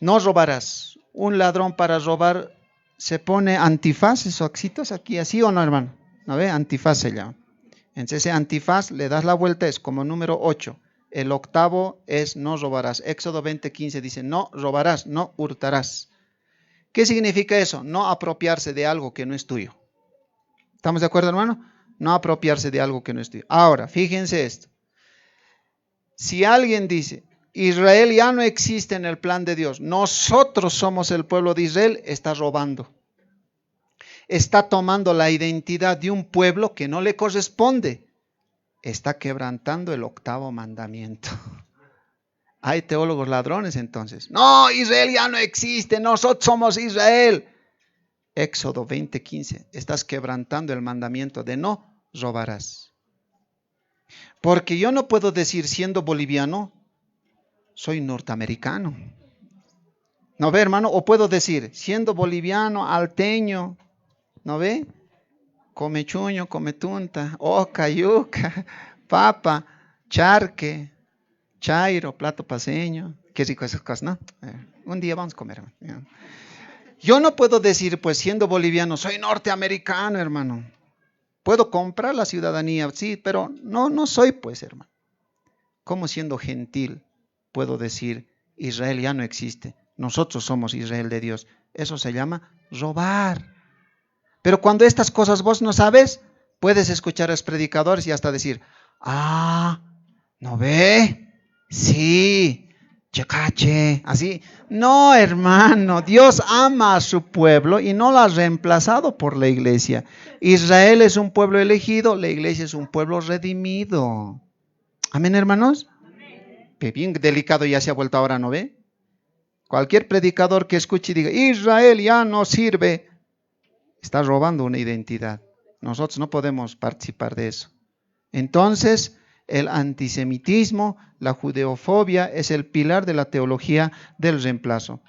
No robarás. Un ladrón para robar se pone antifaz, esos oxitos aquí, así o no, hermano. ¿No ve? Antifaz se llama. Entonces ese antifaz le das la vuelta, es como número 8. El octavo es no robarás. Éxodo 20:15 dice no robarás, no hurtarás. ¿Qué significa eso? No apropiarse de algo que no es tuyo. ¿Estamos de acuerdo, hermano? No apropiarse de algo que no es tuyo. Ahora, fíjense esto. Si alguien dice, Israel ya no existe en el plan de Dios, nosotros somos el pueblo de Israel, está robando. Está tomando la identidad de un pueblo que no le corresponde. Está quebrantando el octavo mandamiento. Hay teólogos ladrones entonces. No, Israel ya no existe, nosotros somos Israel. Éxodo 20:15. Estás quebrantando el mandamiento de no robarás. Porque yo no puedo decir siendo boliviano, soy norteamericano. ¿No ve, hermano? O puedo decir, siendo boliviano, alteño, ¿no ve? Come chuño, come tunta, oca, yuca, papa, charque, chairo, plato paseño. Qué rico esas cosas, ¿no? Un día vamos a comer. Yo no puedo decir, pues siendo boliviano, soy norteamericano, hermano. Puedo comprar la ciudadanía, sí, pero no soy, pues, hermano. ¿Cómo siendo gentil puedo decir Israel ya no existe. Nosotros somos Israel de Dios. Eso se llama robar. Pero cuando estas cosas vos no sabes, puedes escuchar a los predicadores y hasta decir, ¿no ve? Sí, checache, así. No, hermano, Dios ama a su pueblo y no lo ha reemplazado por la iglesia. Israel es un pueblo elegido, la iglesia es un pueblo redimido. Amén, hermanos. Qué bien delicado ya se ha vuelto ahora, ¿no ve? Cualquier predicador que escuche y diga, Israel ya no sirve, está robando una identidad. Nosotros no podemos participar de eso. Entonces, el antisemitismo, la judeofobia es el pilar de la teología del reemplazo.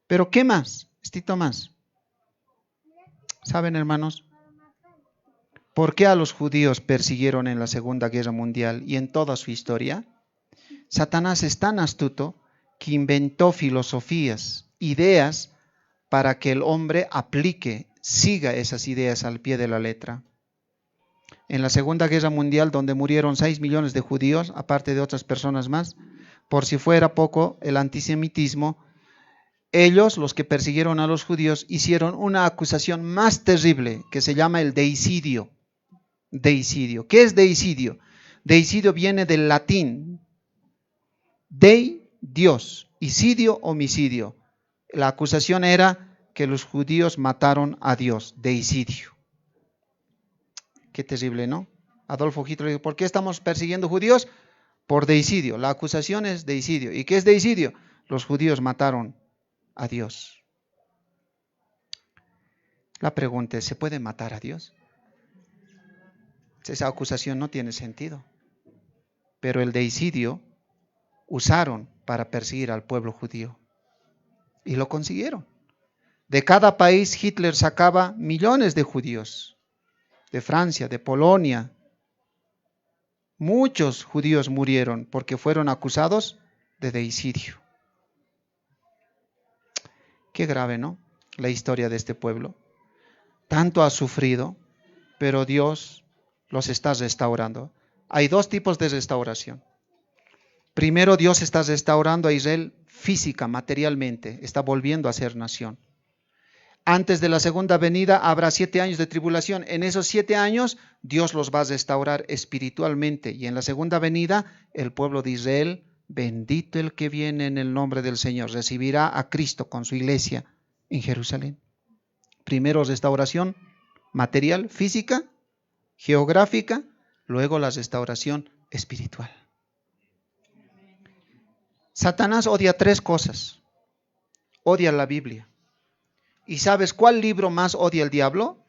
Pero ¿qué más? Estito más. ¿Saben, hermanos? ¿Por qué a los judíos persiguieron en la Segunda Guerra Mundial y en toda su historia? Satanás es tan astuto que inventó filosofías, ideas, para que el hombre aplique, siga esas ideas al pie de la letra. En la Segunda Guerra Mundial, donde murieron 6 millones de judíos, aparte de otras personas más, por si fuera poco, el antisemitismo, ellos, los que persiguieron a los judíos, hicieron una acusación más terrible que se llama el deicidio. Deicidio. ¿Qué es deicidio? Deicidio viene del latín. Dei, Dios. Isidio, homicidio. La acusación era que los judíos mataron a Dios. Deicidio. Qué terrible, ¿no? Adolfo Hitler dijo, ¿por qué estamos persiguiendo judíos? Por deicidio. La acusación es deicidio. ¿Y qué es deicidio? Los judíos mataron a Dios. La pregunta es, ¿se puede matar a Dios? Esa acusación no tiene sentido. Pero el deicidio usaron para perseguir al pueblo judío. Y lo consiguieron. De cada país Hitler sacaba millones de judíos. De Francia, de Polonia. Muchos judíos murieron porque fueron acusados de deicidio. Qué grave, ¿no? La historia de este pueblo. Tanto ha sufrido, pero Dios los está restaurando. Hay dos tipos de restauración. Primero, Dios está restaurando a Israel física, materialmente. Está volviendo a ser nación. Antes de la segunda venida habrá 7 años de tribulación. En esos 7 años, Dios los va a restaurar espiritualmente. Y en la segunda venida, el pueblo de Israel, bendito el que viene en el nombre del Señor, recibirá a Cristo con su iglesia en Jerusalén. Primero, restauración material, física, geográfica, luego la restauración espiritual. Satanás odia 3 cosas. Odia la Biblia. ¿Y sabes cuál libro más odia el diablo?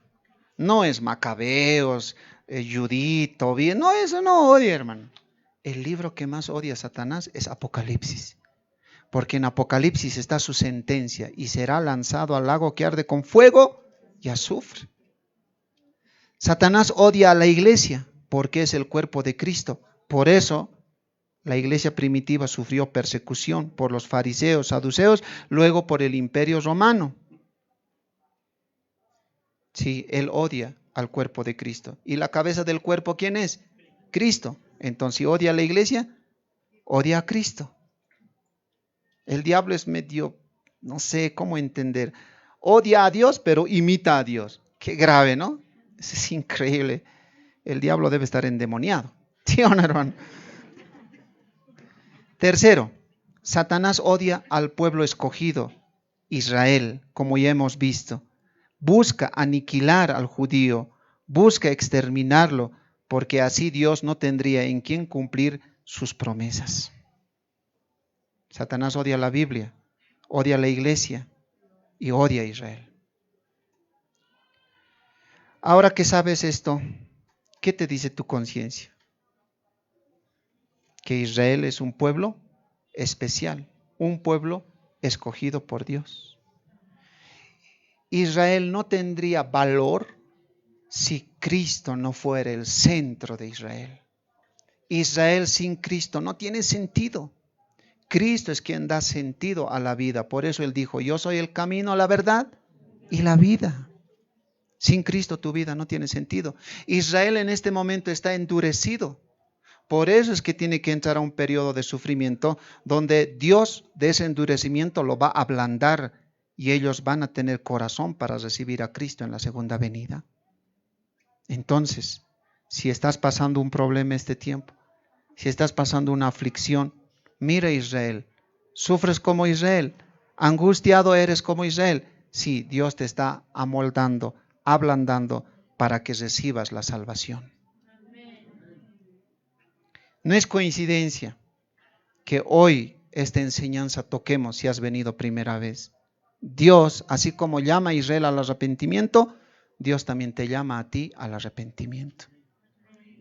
No es Macabeos, Judith, Tobías. No, eso no odia, hermano. El libro que más odia Satanás es Apocalipsis. Porque en Apocalipsis está su sentencia y será lanzado al lago que arde con fuego y azufre. Satanás odia a la iglesia porque es el cuerpo de Cristo. Por eso la iglesia primitiva sufrió persecución por los fariseos, saduceos, luego por el imperio romano. Sí, él odia al cuerpo de Cristo. ¿Y la cabeza del cuerpo quién es? Cristo. Entonces, si odia a la iglesia, odia a Cristo. El diablo es medio, no sé cómo entender. Odia a Dios, pero imita a Dios. Qué grave, ¿no? Eso es increíble. El diablo debe estar endemoniado. ¿Sí o no, hermano? Tercero, Satanás odia al pueblo escogido, Israel, como ya hemos visto. Busca aniquilar al judío, busca exterminarlo, porque así Dios no tendría en quién cumplir sus promesas. Satanás odia la Biblia, odia la iglesia y odia a Israel. Ahora que sabes esto, ¿qué te dice tu conciencia? Que Israel es un pueblo especial, un pueblo escogido por Dios. Israel no tendría valor si Cristo no fuera el centro de Israel. Israel sin Cristo no tiene sentido. Cristo es quien da sentido a la vida. Por eso Él dijo, yo soy el camino, la verdad y la vida. Sin Cristo tu vida no tiene sentido. Israel en este momento está endurecido Por eso es que tiene que entrar a un periodo de sufrimiento donde Dios de ese endurecimiento lo va a ablandar y ellos van a tener corazón para recibir a Cristo en la segunda venida. Entonces, si estás pasando un problema este tiempo, si estás pasando una aflicción, mira Israel, sufres como Israel, angustiado eres como Israel. Sí, Dios te está amoldando, ablandando para que recibas la salvación. No es coincidencia que hoy esta enseñanza toquemos si has venido primera vez. Dios, así como llama a Israel al arrepentimiento, Dios también te llama a ti al arrepentimiento.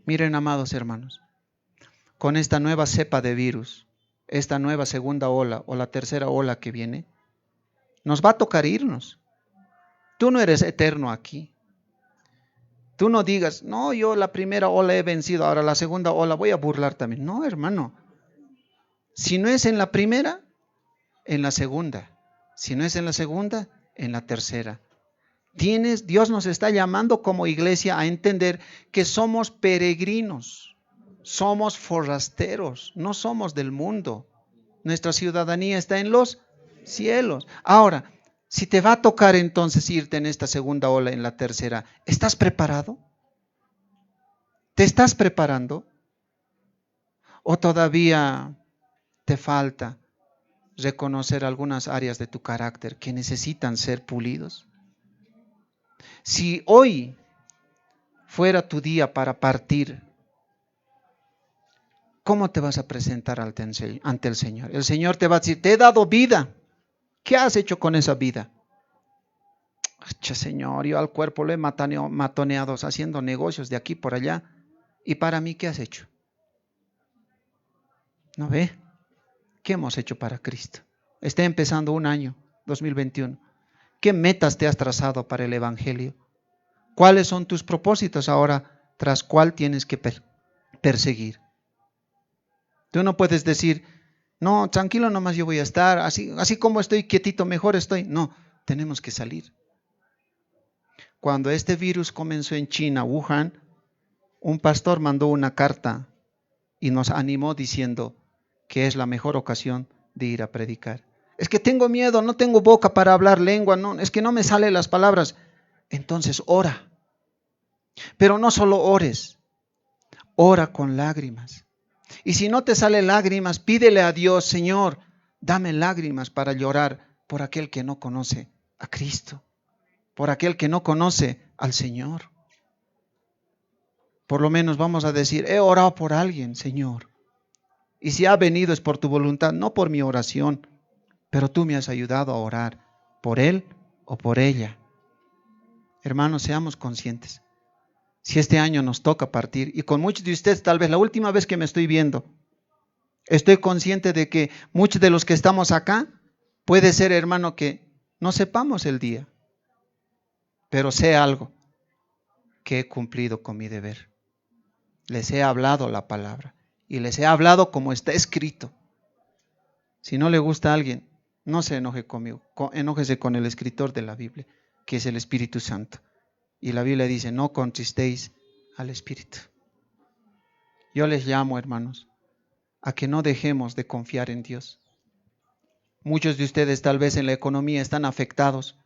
Miren, amados hermanos, con esta nueva cepa de virus, esta nueva segunda ola o la tercera ola que viene, nos va a tocar irnos. Tú no eres eterno aquí. Tú no digas, no, yo la primera ola he vencido, ahora la segunda ola voy a burlar también. No, hermano. Si no es en la primera, en la segunda. Si no es en la segunda, en la tercera. Dios nos está llamando como iglesia a entender que somos peregrinos, somos forasteros, no somos del mundo. Nuestra ciudadanía está en los cielos. Ahora, si te va a tocar entonces irte en esta segunda ola, en la tercera, ¿estás preparado? ¿Te estás preparando? ¿O todavía te falta reconocer algunas áreas de tu carácter que necesitan ser pulidos? Si hoy fuera tu día para partir, ¿cómo te vas a presentar ante el Señor? El Señor te va a decir, te he dado vida. ¿Qué has hecho con esa vida? Señor, yo al cuerpo lo he matoneado haciendo negocios de aquí por allá. ¿Y para mí qué has hecho? ¿No ve? ¿Qué hemos hecho para Cristo? Está empezando un año, 2021. ¿Qué metas te has trazado para el Evangelio? ¿Cuáles son tus propósitos ahora tras cuál tienes que perseguir? Tú no puedes decir, no, tranquilo nomás yo voy a estar, así como estoy quietito, mejor estoy. No, tenemos que salir. Cuando este virus comenzó en China, Wuhan, un pastor mandó una carta y nos animó diciendo que es la mejor ocasión de ir a predicar. Es que tengo miedo, no tengo boca para hablar lengua, no, es que no me salen las palabras. Entonces ora. Pero no solo ores, ora con lágrimas. Y si no te salen lágrimas, pídele a Dios, Señor, dame lágrimas para llorar por aquel que no conoce a Cristo, por aquel que no conoce al Señor. Por lo menos vamos a decir, he orado por alguien, Señor. Y si ha venido es por tu voluntad, no por mi oración, pero tú me has ayudado a orar por él o por ella. Hermanos, seamos conscientes. Si este año nos toca partir, y con muchos de ustedes tal vez la última vez que me estoy viendo, estoy consciente de que muchos de los que estamos acá, puede ser, hermano, que no sepamos el día, pero sé algo, que he cumplido con mi deber. Les he hablado la palabra y les he hablado como está escrito. Si no le gusta a alguien, no se enoje conmigo, enójese con el escritor de la Biblia, que es el Espíritu Santo. Y la Biblia dice, no contristéis al Espíritu. Yo les llamo, hermanos, a que no dejemos de confiar en Dios. Muchos de ustedes tal vez en la economía están afectados.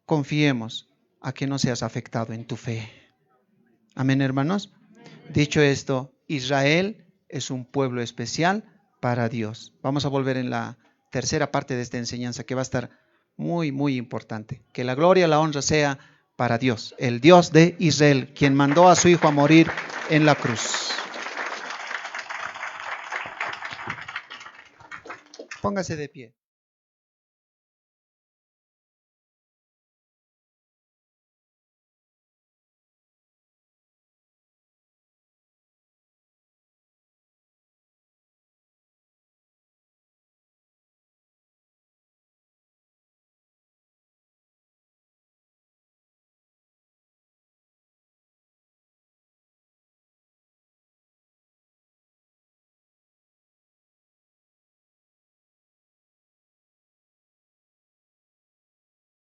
Confiemos a que no seas afectado en tu fe. Amén, hermanos. Dicho esto, Israel es un pueblo especial para Dios. Vamos a volver en la tercera parte de esta enseñanza que va a estar muy, muy importante. Que la gloria y la honra sea para Dios, el Dios de Israel, quien mandó a su Hijo a morir en la cruz. Póngase de pie.